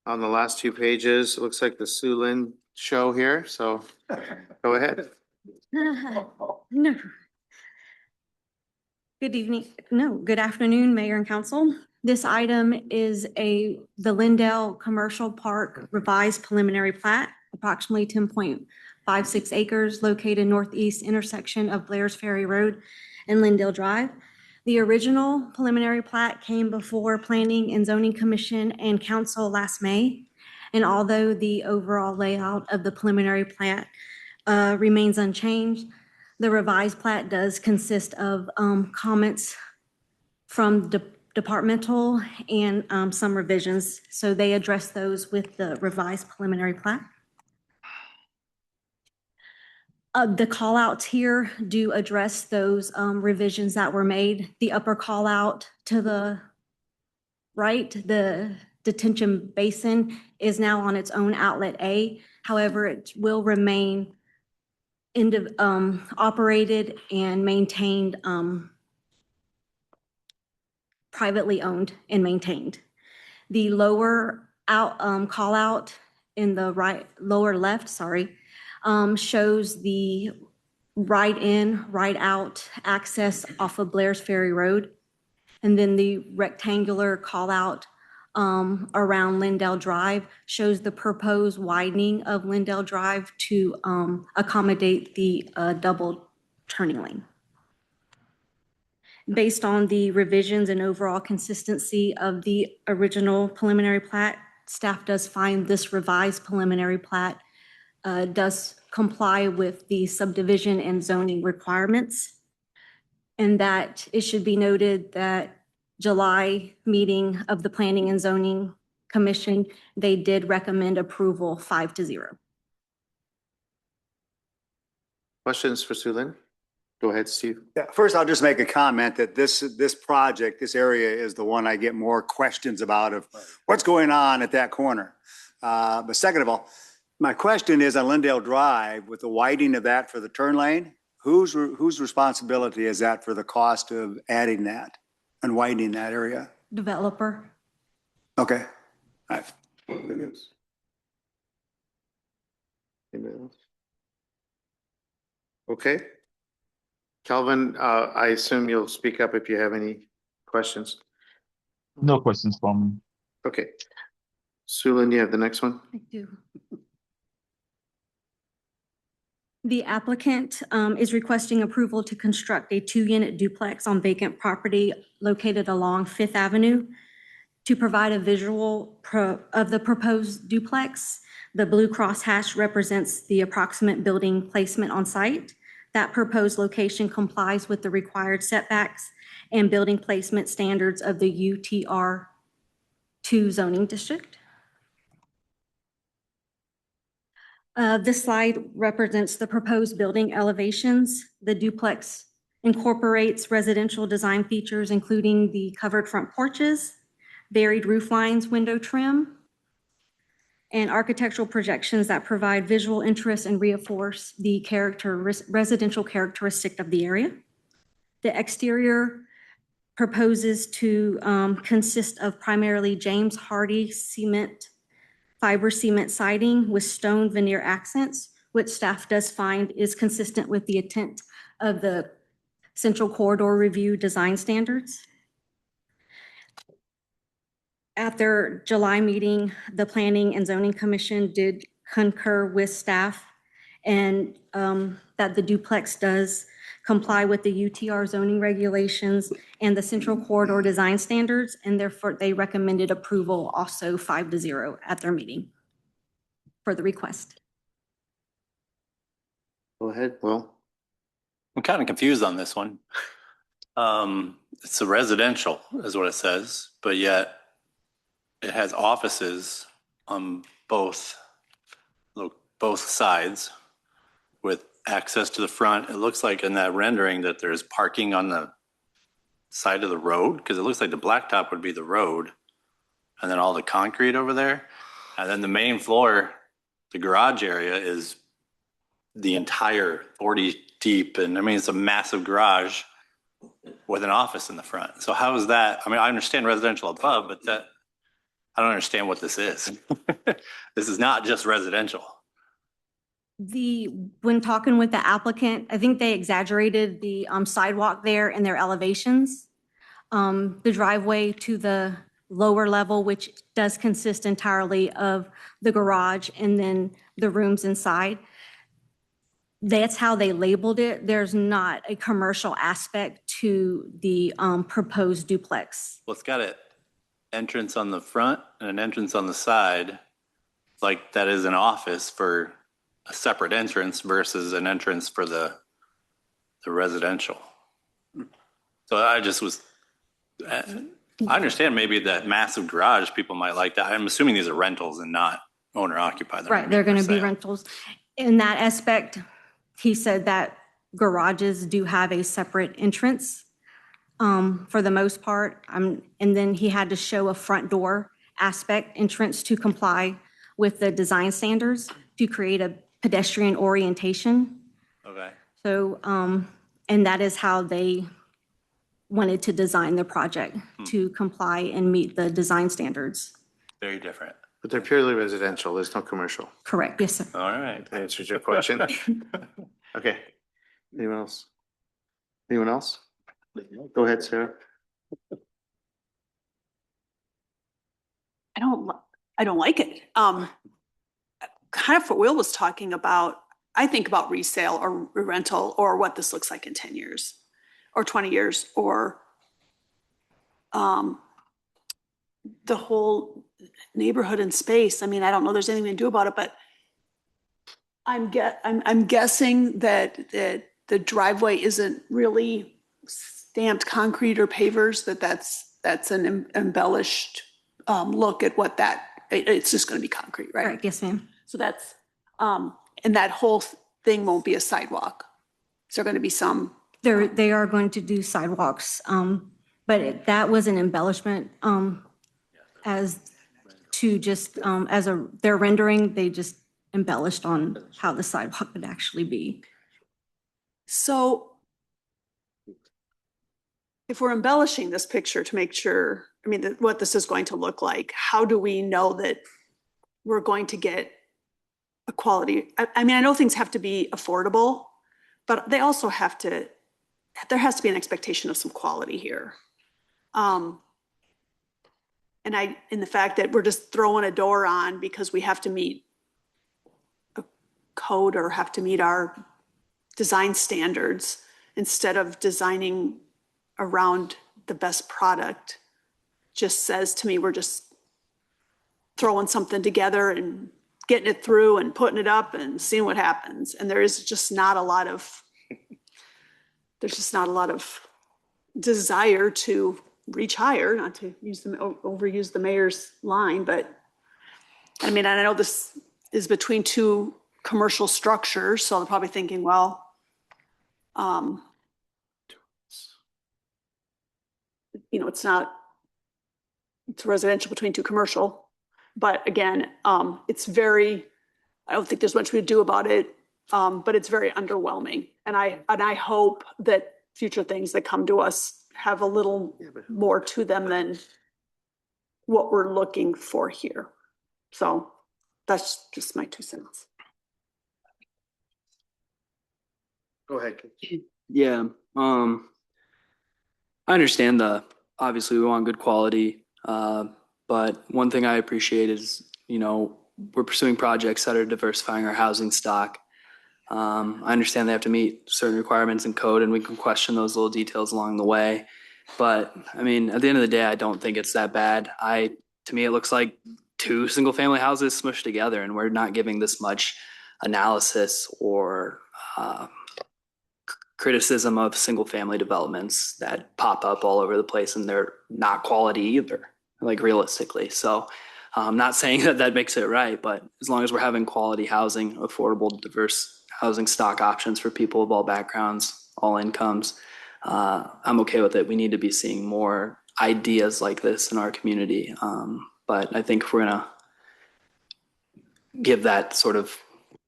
on the last 2 pages. It looks like the Sue Lynn show here, so go ahead. No. Good evening, no, good afternoon, Mayor and Council. This item is the Lindell Commercial Park revised preliminary plat, approximately 10.56 acres located northeast intersection of Blair's Ferry Road and Lindell Drive. The original preliminary plat came before Planning and Zoning Commission and Council last May. And although the overall layout of the preliminary plat remains unchanged, the revised plat does consist of comments from departmental and some revisions. So they address those with the revised preliminary plat. The callouts here do address those revisions that were made. The upper callout to the right, the detention basin, is now on its own outlet A. However, it will remain operated and maintained, privately owned and maintained. The lower call out in the lower left, shows the right in, right out access off of Blair's Ferry Road. And then the rectangular call out around Lindell Drive shows the proposed widening of Lindell Drive to accommodate the double turning lane. Based on the revisions and overall consistency of the original preliminary plat, staff does find this revised preliminary plat does comply with the subdivision and zoning requirements. And that it should be noted that July meeting of the Planning and Zoning Commission, they did recommend approval 5-0. Questions for Sue Lynn? Go ahead, Steve. Yeah, first, I'll just make a comment that this project, this area is the one I get more questions about of what's going on at that corner. But second of all, my question is on Lindell Drive, with the widening of that for the turn lane, whose responsibility is that for the cost of adding that and widening that area? Developer. Okay. All right. Okay. Calvin, I assume you'll speak up if you have any questions. No questions from me. Okay. Sue Lynn, you have the next one? I do. The applicant is requesting approval to construct a 2-unit duplex on vacant property located along Fifth Avenue. To provide a visual of the proposed duplex, the blue crosshatch represents the approximate building placement on site. That proposed location complies with the required setbacks and building placement standards of the UTR2 zoning district. This slide represents the proposed building elevations. The duplex incorporates residential design features, including the covered front porches, varied roof lines, window trim, and architectural projections that provide visual interest and reinforce the residential characteristic of the area. The exterior proposes to consist of primarily James Hardy fiber cement siding with stone veneer accents, which staff does find is consistent with the intent of the Central Corridor Review design standards. At their July meeting, the Planning and Zoning Commission did concur with staff and that the duplex does comply with the UTR zoning regulations and the Central Corridor design standards, and therefore they recommended approval also 5-0 at their meeting for the request. Go ahead, Will. I'm kind of confused on this one. It's a residential is what it says, but yet it has offices on both sides with access to the front. It looks like in that rendering that there's parking on the side of the road, because it looks like the blacktop would be the road and then all the concrete over there. And then the main floor, the garage area, is the entire 40 deep. And I mean, it's a massive garage with an office in the front. So how is that? I mean, I understand residential above, but I don't understand what this is. This is not just residential. When talking with the applicant, I think they exaggerated the sidewalk there in their elevations. The driveway to the lower level, which does consist entirely of the garage and then the rooms inside. That's how they labeled it. There's not a commercial aspect to the proposed duplex. Well, it's got an entrance on the front and an entrance on the side. Like that is an office for a separate entrance versus an entrance for the residential. So I just was, I understand maybe that massive garage, people might like that. I'm assuming these are rentals and not owner occupied. Right, they're going to be rentals. In that aspect, he said that garages do have a separate entrance for the most part. And then he had to show a front door aspect entrance to comply with the design standards to create a pedestrian orientation. Okay. So, and that is how they wanted to design the project to comply and meet the design standards. Very different. But they're purely residential. There's no commercial. Correct, yes, sir. All right. That answers your question. Okay. Anyone else? Anyone else? Go ahead, Sarah. I don't like it. Kind of what Will was talking about, I think about resale or rental or what this looks like in 10 years or 20 years or the whole neighborhood and space. I mean, I don't know there's anything to do about it, but I'm guessing that the driveway isn't really stamped concrete or pavers, that's an embellished look at what it's just going to be concrete, right? Right, yes, ma'am. So that's, and that whole thing won't be a sidewalk. Is there going to be some? They are going to do sidewalks, but that was an embellishment as to just, their rendering, they just embellished on how the sidewalk would actually be. So if we're embellishing this picture to make sure, I mean, what this is going to look like, how do we know that we're going to get a quality? I mean, I know things have to be affordable, but they also there has to be an expectation of some quality here. And in the fact that we're just throwing a door on because we have to meet a code or have to meet our design standards instead of designing around the best product, just says to me, we're just throwing something together and getting it through and putting it up and seeing what happens. And there's just not a lot of desire to reach higher, not to overuse the mayor's line, but I mean, I know this is between two commercial structures, so they're probably thinking, well, you know, it's residential between two commercial. But again, I don't think there's much we do about it, but it's very underwhelming. And I hope that future things that come to us have a little more to them than what we're looking for here. So that's just my 2 cents. Go ahead. Yeah, I understand obviously we want good quality, but one thing I appreciate is, you know, we're pursuing projects that are diversifying our housing stock. I understand they have to meet certain requirements in code, and we can question those little details along the way. But I mean, at the end of the day, I don't think it's that bad. To me, it looks like 2 single-family houses smushed together, and we're not giving this much analysis or criticism of single-family developments that pop up all over the place, and they're not quality either, like realistically. So I'm not saying that makes it right, but as long as we're having quality housing, affordable, diverse housing stock options for people of all backgrounds, all incomes, I'm okay with it. We need to be seeing more ideas like this in our community. But I think if we're gonna give that sort of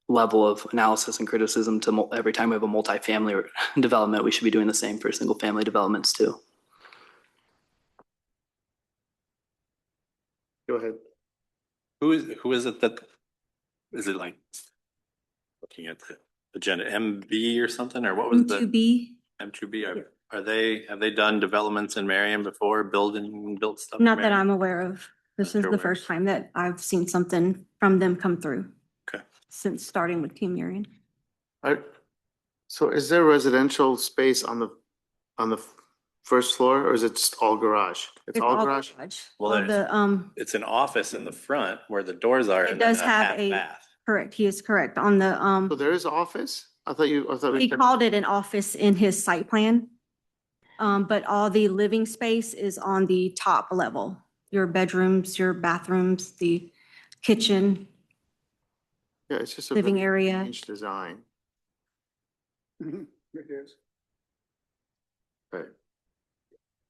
level of analysis and criticism to every time we have a multifamily development, we should be doing the same for single family developments too. Go ahead. Who is it that, is it like looking at the agenda, MB or something, or what was the? M2B, M2B, have they done developments in Marion before, built stuff? not that I'm aware of. This is Not the aware. first time that I've seen something from them come through. Okay. Since starting with Team Marion. So is there residential space on the first floor, or is it just all garage? It's all garage? Well, All the, It's an office in the front where the doors are. It and then does have half a- bath. correct, he is correct. On the, So there is office? I thought we he kept- called it an office in his site plan. But all the living space is on the top level. Your bedrooms, your bathrooms, the kitchen, Yeah, it's just a living very area. strange design. It is. Right.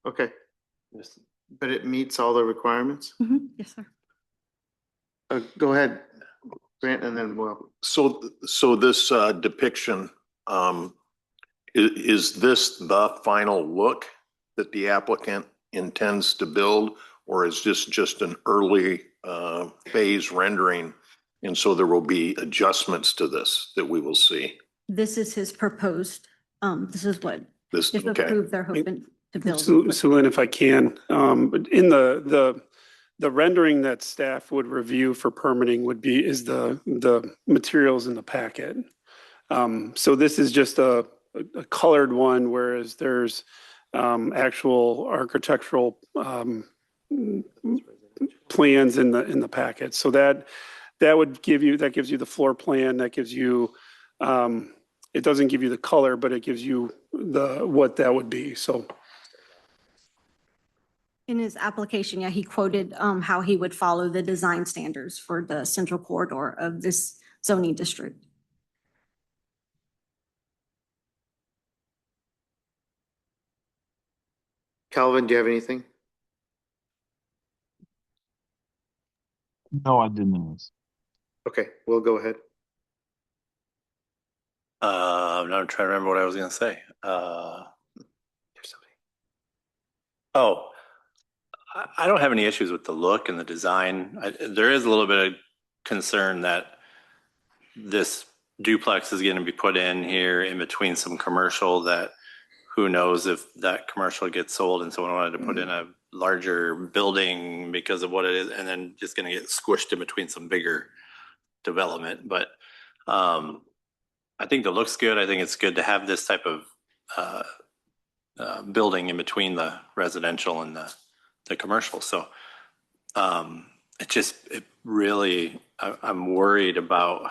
Okay. But it meets all the requirements? Yes, sir. Go ahead, Grant, and then we'll. So this depiction, is this the final look that the applicant intends to build? Or is this just an early phase rendering? And so there will be adjustments to this that we will see? This is his proposed, this is what, This, if okay. approved, they're hoping to build. So Lynn, if I can, in the rendering that staff would review for permitting is the materials in the packet. So this is just a colored one, whereas there's actual architectural plans in the packet. So that gives you the floor plan, that gives you, it doesn't give you the color, but it gives you what that would be, so. In his application, yeah, he quoted how he would follow the design standards for the central corridor of this zoning district. Calvin, do you have anything? No, I didn't. Okay, we'll go ahead. I'm not trying to remember what I was gonna say. I don't have any issues with the look and the design. There is a little bit of concern that this duplex is gonna be put in here in between some commercial that who knows if that commercial gets sold and someone wanted to put in a larger building because of what it is, and then just gonna get squished in between some bigger development. But I think it looks good. I think it's good to have this type of building in between the residential and the commercial. So it really, I'm worried about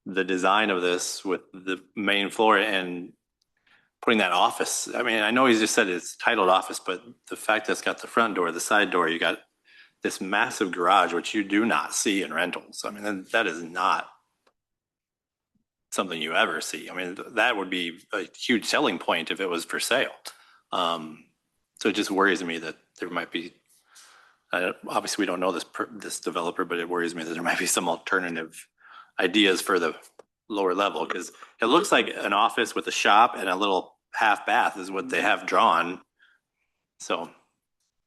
the design of this with the main floor and putting that office. I mean, I know he's just said it's titled office, but the fact that it's got the front door, the side door, you got this massive garage, which you do not see in rentals. I mean, that is not something you ever see. I mean, that would be a huge selling point if it was for sale. So it just worries me that there might be, obviously we don't know this developer, but it worries me that there might be some alternative ideas for the lower level, because it looks like an office with a shop and a little half bath is what they have drawn. So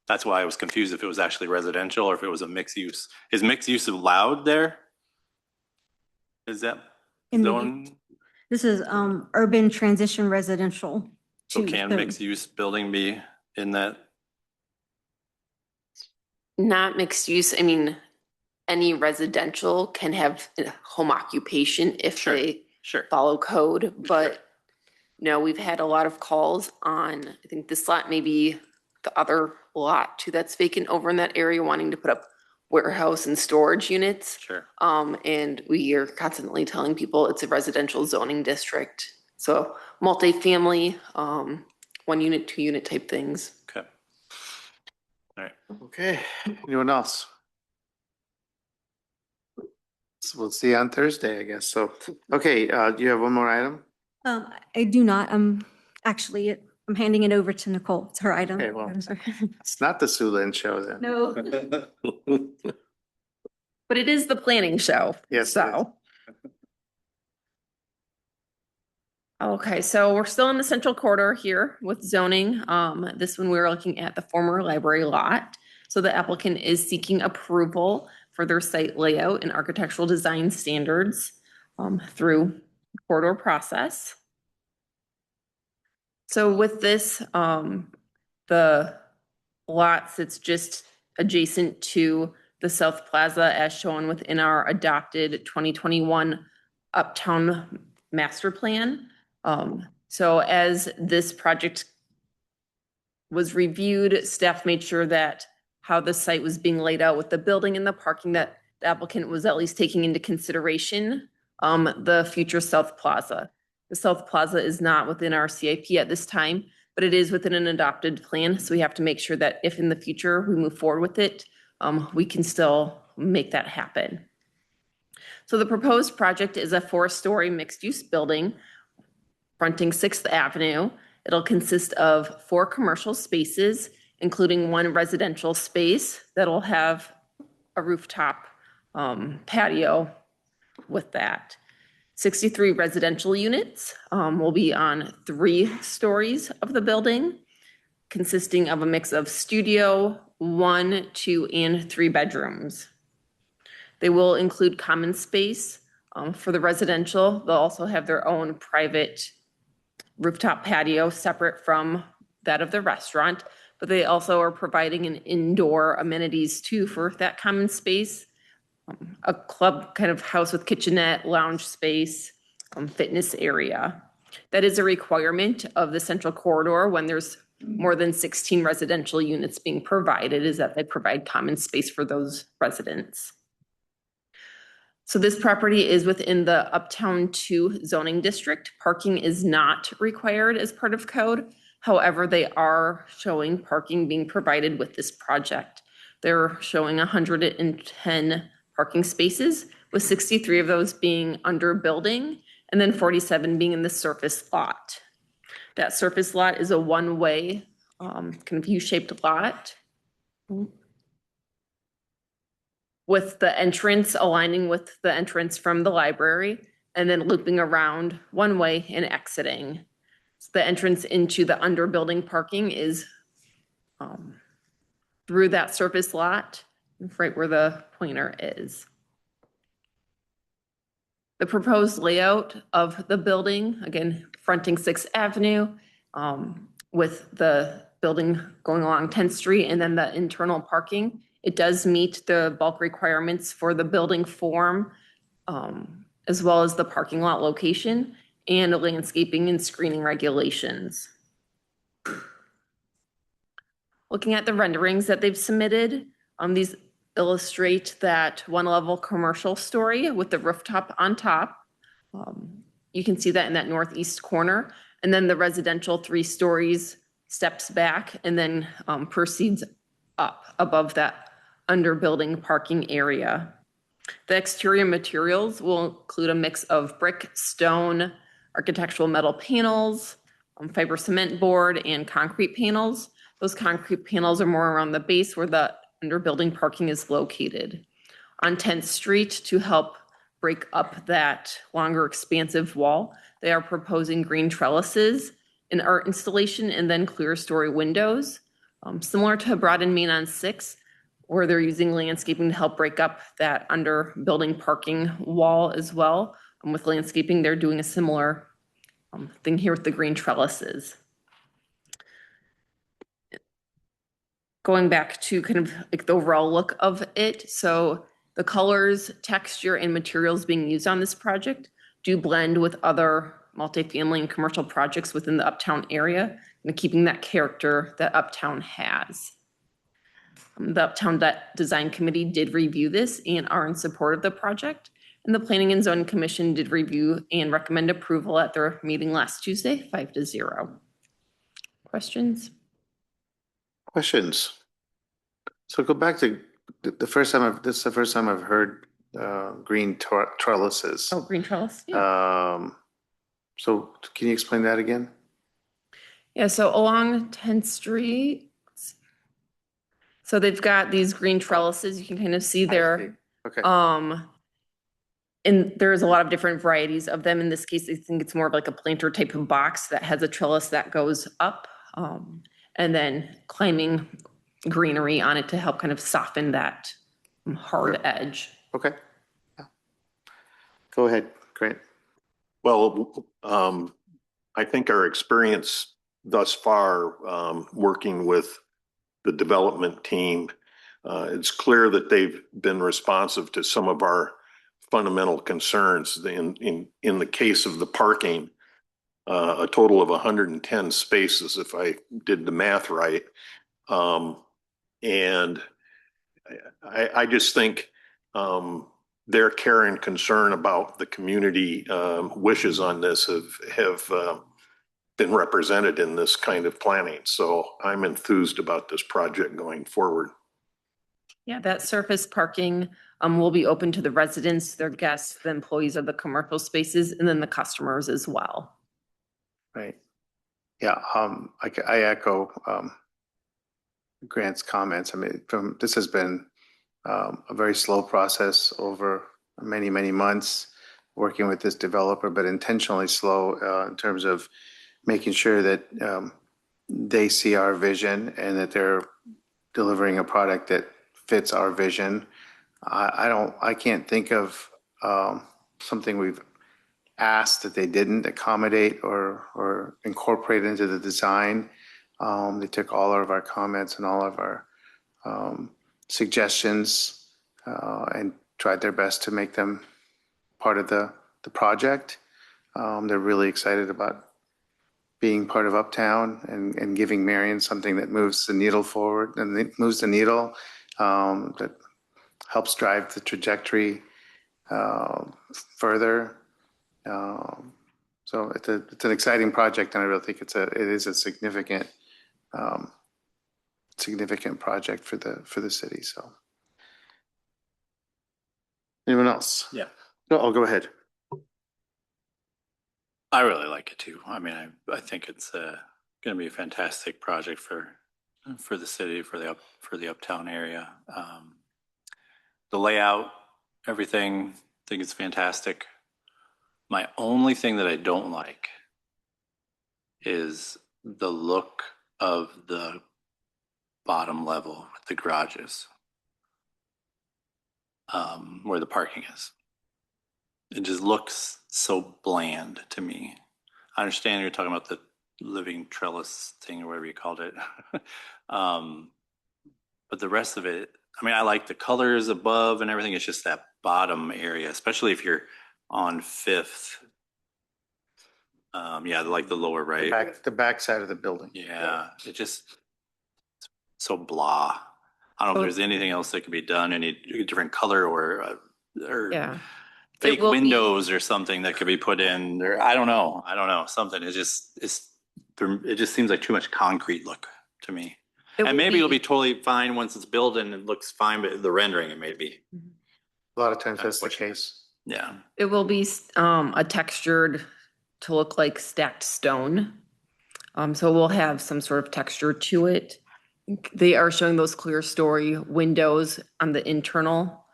that's why I was confused if it was actually residential or if it was a mixed use. Is mixed use allowed there? Is that In the- zone? This is urban transition residential. So to can the- mixed use building be in that? Not mixed use. I mean, any residential can have a home occupation if Sure, they sure. follow code, but no, we've had a lot of calls on, I think this lot, maybe the other lot too that's vacant over in that area, wanting to put up warehouse and storage units. Sure. And we are constantly telling people it's a residential zoning district. So multifamily, 1 unit, 2 unit type things. Okay. All right. Okay, anyone else? So we'll see you on Thursday, I guess. So, okay, do you have one more item? I do not. Actually, I'm handing it over to Nicole. It's her item. Okay, well, it's not the Sue Lynn show then. No. But it is the planning show. Yes, it So. Okay, so we're still in the central corridor here with zoning. This one we're looking at the former library lot. So the applicant is seeking approval for their site layout and architectural design standards through corridor process. So with this, the lot sits just adjacent to the South Plaza as shown within our adopted 2021 Uptown Master Plan. So as this project was reviewed, staff made sure that how the site was being laid out with the building and the parking, that the applicant was at least taking into consideration the future South Plaza. The South Plaza is not within our CIP at this time, but it is within an adopted plan. So we have to make sure that if in the future we move forward with it, we can still make that happen. So the proposed project is a 4-story mixed-use building fronting 6th Avenue. It'll consist of 4 commercial spaces, including 1 residential space that'll have a rooftop patio with that. 63 residential units will be on 3 stories of the building, consisting of a mix of studio, 1, 2, and 3 bedrooms. They will include common space for the residential. They'll also have their own private rooftop patio separate from that of the restaurant, but they also are providing an indoor amenities too for that common space. A club kind of house with kitchenette, lounge space, fitness area. That is a requirement of the central corridor when there's more than 16 residential units being provided, is that they provide common space for those residents. So this property is within the Uptown 2 zoning district. Parking is not required as part of code. However, they are showing parking being provided with this project. They're showing 110 parking spaces, with 63 of those being under building and then 47 being in the surface lot. That surface lot is a one-way kind of U-shaped lot, with the entrance aligning with the entrance from the library and then looping around one way and exiting. So the entrance into the under building parking is through that surface lot, right where the pointer is. The proposed layout of the building, again, fronting 6th Avenue, with the building going along 10th Street and then the internal parking. It does meet the bulk requirements for the building form, as well as the parking lot location and landscaping and screening regulations. Looking at the renderings that they've submitted, these illustrate that 1-level commercial story with the rooftop on top. You can see that in that northeast corner. And then the residential 3 stories steps back and then proceeds up above that under building parking area. The exterior materials will include a mix of brick, stone, architectural metal panels, fiber cement board, and concrete panels. Those concrete panels are more around the base where the underbuilding parking is located. On 10th Street, to help break up that longer expansive wall, they are proposing green trellises, an art installation, and then clear story windows. Similar to Broad and Main on 6, where they're using landscaping to help break up that under building parking wall as well. With landscaping, they're doing a similar thing here with the green trellises. Going back to kind of like the overall look of it, so the colors, texture, and materials being used on this project do blend with other multifamily and commercial projects within the Uptown area, and keeping that character that Uptown has. The Uptown Design Committee did review this and are in support of the project. And the Planning and Zoning Commission did review and recommend approval at their meeting last Tuesday, 5-0. Questions? Questions? So go back to the first time this is the first time I've heard green trellises. Oh, green trellis? Yeah. So can you explain that again? Yeah, so along 10th Street, so they've got these green trellises. You can kind of see there. Okay. And there's a lot of different varieties of them. In this case, I think it's more of like a planter type of box that has a trellis that goes up, and then climbing greenery on it to help kind of soften that hard edge. Okay. Yeah. Go ahead, Grant. Well, I think our experience thus far, working with the development team, it's clear that they've been responsive to some of our fundamental concerns. In the case of the parking, a total of 110 spaces, if I did the math right. And I just think their care and concern about the community wishes on this have been represented in this kind of planning. So I'm enthused about this project going forward. Yeah, that surface parking will be open to the residents, their guests, the employees of the commercial spaces, and then the customers as well. Right. Yeah, I echo Grant's comments. I mean, this has been a very slow process over many, many months working with this developer, but intentionally slow in terms of making sure that they see our vision and that they're delivering a product that fits our vision. I can't think of something we've asked that they didn't accommodate or incorporate into the design. They took all of our comments and all of our suggestions and tried their best to make them part of the project. They're really excited about being part of Uptown and giving Marion something that moves the needle forward and it moves the needle, that helps drive the trajectory further. So it's an exciting project, and I really think it is a significant project for the city. So, anyone else? Yeah. No, I'll go ahead. I really like it too. I mean, I think it's going to be a fantastic project for the city, for the Uptown area. The layout, everything, I think it's fantastic. My only thing that I don't like is the look of the bottom level with the garages, where the parking is. It just looks so bland to me. I understand you're talking about the living trellis thing or whatever you called it. But the rest of it, I mean, I like the colors above and everything. It's just that bottom area, especially if you're on Fifth. Yeah, like the lower right. The back side of the building. Yeah, it just so blah. I don't know if there's anything else that could be done, any different color or Yeah. fake windows or something that could be put in there. I don't know. Something. It just seems like too much concrete look to me. And maybe it'll be totally fine once it's built and it looks fine, but the rendering it may be. A lot of times that's the case. Yeah. It will be a textured to look like stacked stone. So we'll have some sort of texture to it. They are showing those clear story windows on the internal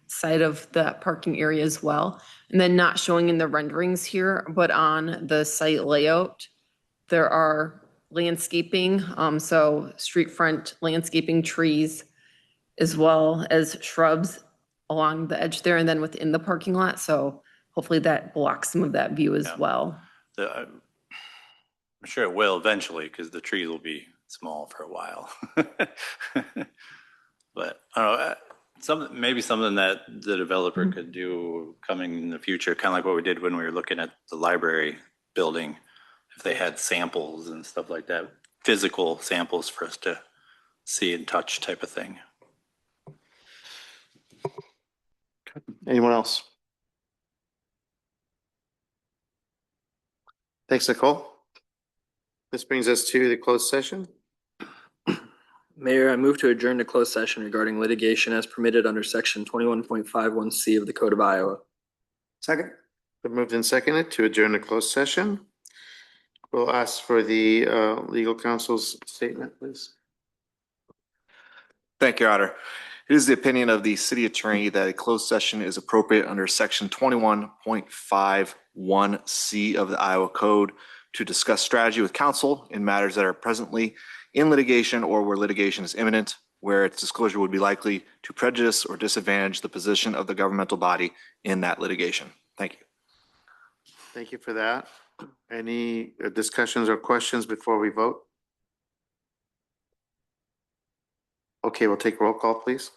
side of the parking area as well. And then not showing in the renderings here, but on the site layout, there are landscaping, so street front landscaping, trees, as well as shrubs along the edge there and then within the parking lot. So hopefully that blocks some of that view as Yeah. well. I'm sure it will eventually because the trees will be small for a while. But I don't know, maybe something that the developer could do coming in the future, kind of like what we did when we were looking at the library building. If they had samples and stuff like that, physical samples for us to see and touch type of thing. Anyone else? Thanks, Nicole. This brings us to the closed session. Mayor, I move to adjourn to closed session regarding litigation as permitted under section 21.51C of the Code of Iowa. Second? Been moved and seconded to adjourn to closed session. We'll ask for the legal counsel's statement, please. Thank you, Your Honor. It is the opinion of the city attorney that a closed session is appropriate under section 21.51C of the Iowa Code to discuss strategy with counsel in matters that are presently in litigation or where litigation is imminent, where its disclosure would be likely to prejudice or disadvantage the position of the governmental body in that litigation. Thank you. Thank you for that. Any discussions or questions before we vote? Okay, we'll take roll call, please.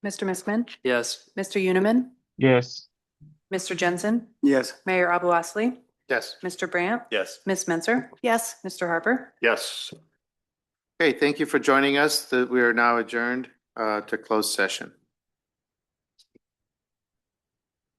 Mr. Miskman, Yes. Mr. Uniman, Yes. Mr. Jensen, Yes. Mayor Abu Osley, Yes. Mr. Brandt, Yes. Ms. Menzer, Yes. Mr. Harper. Yes. Okay, thank you for joining us. We are now adjourned to closed session.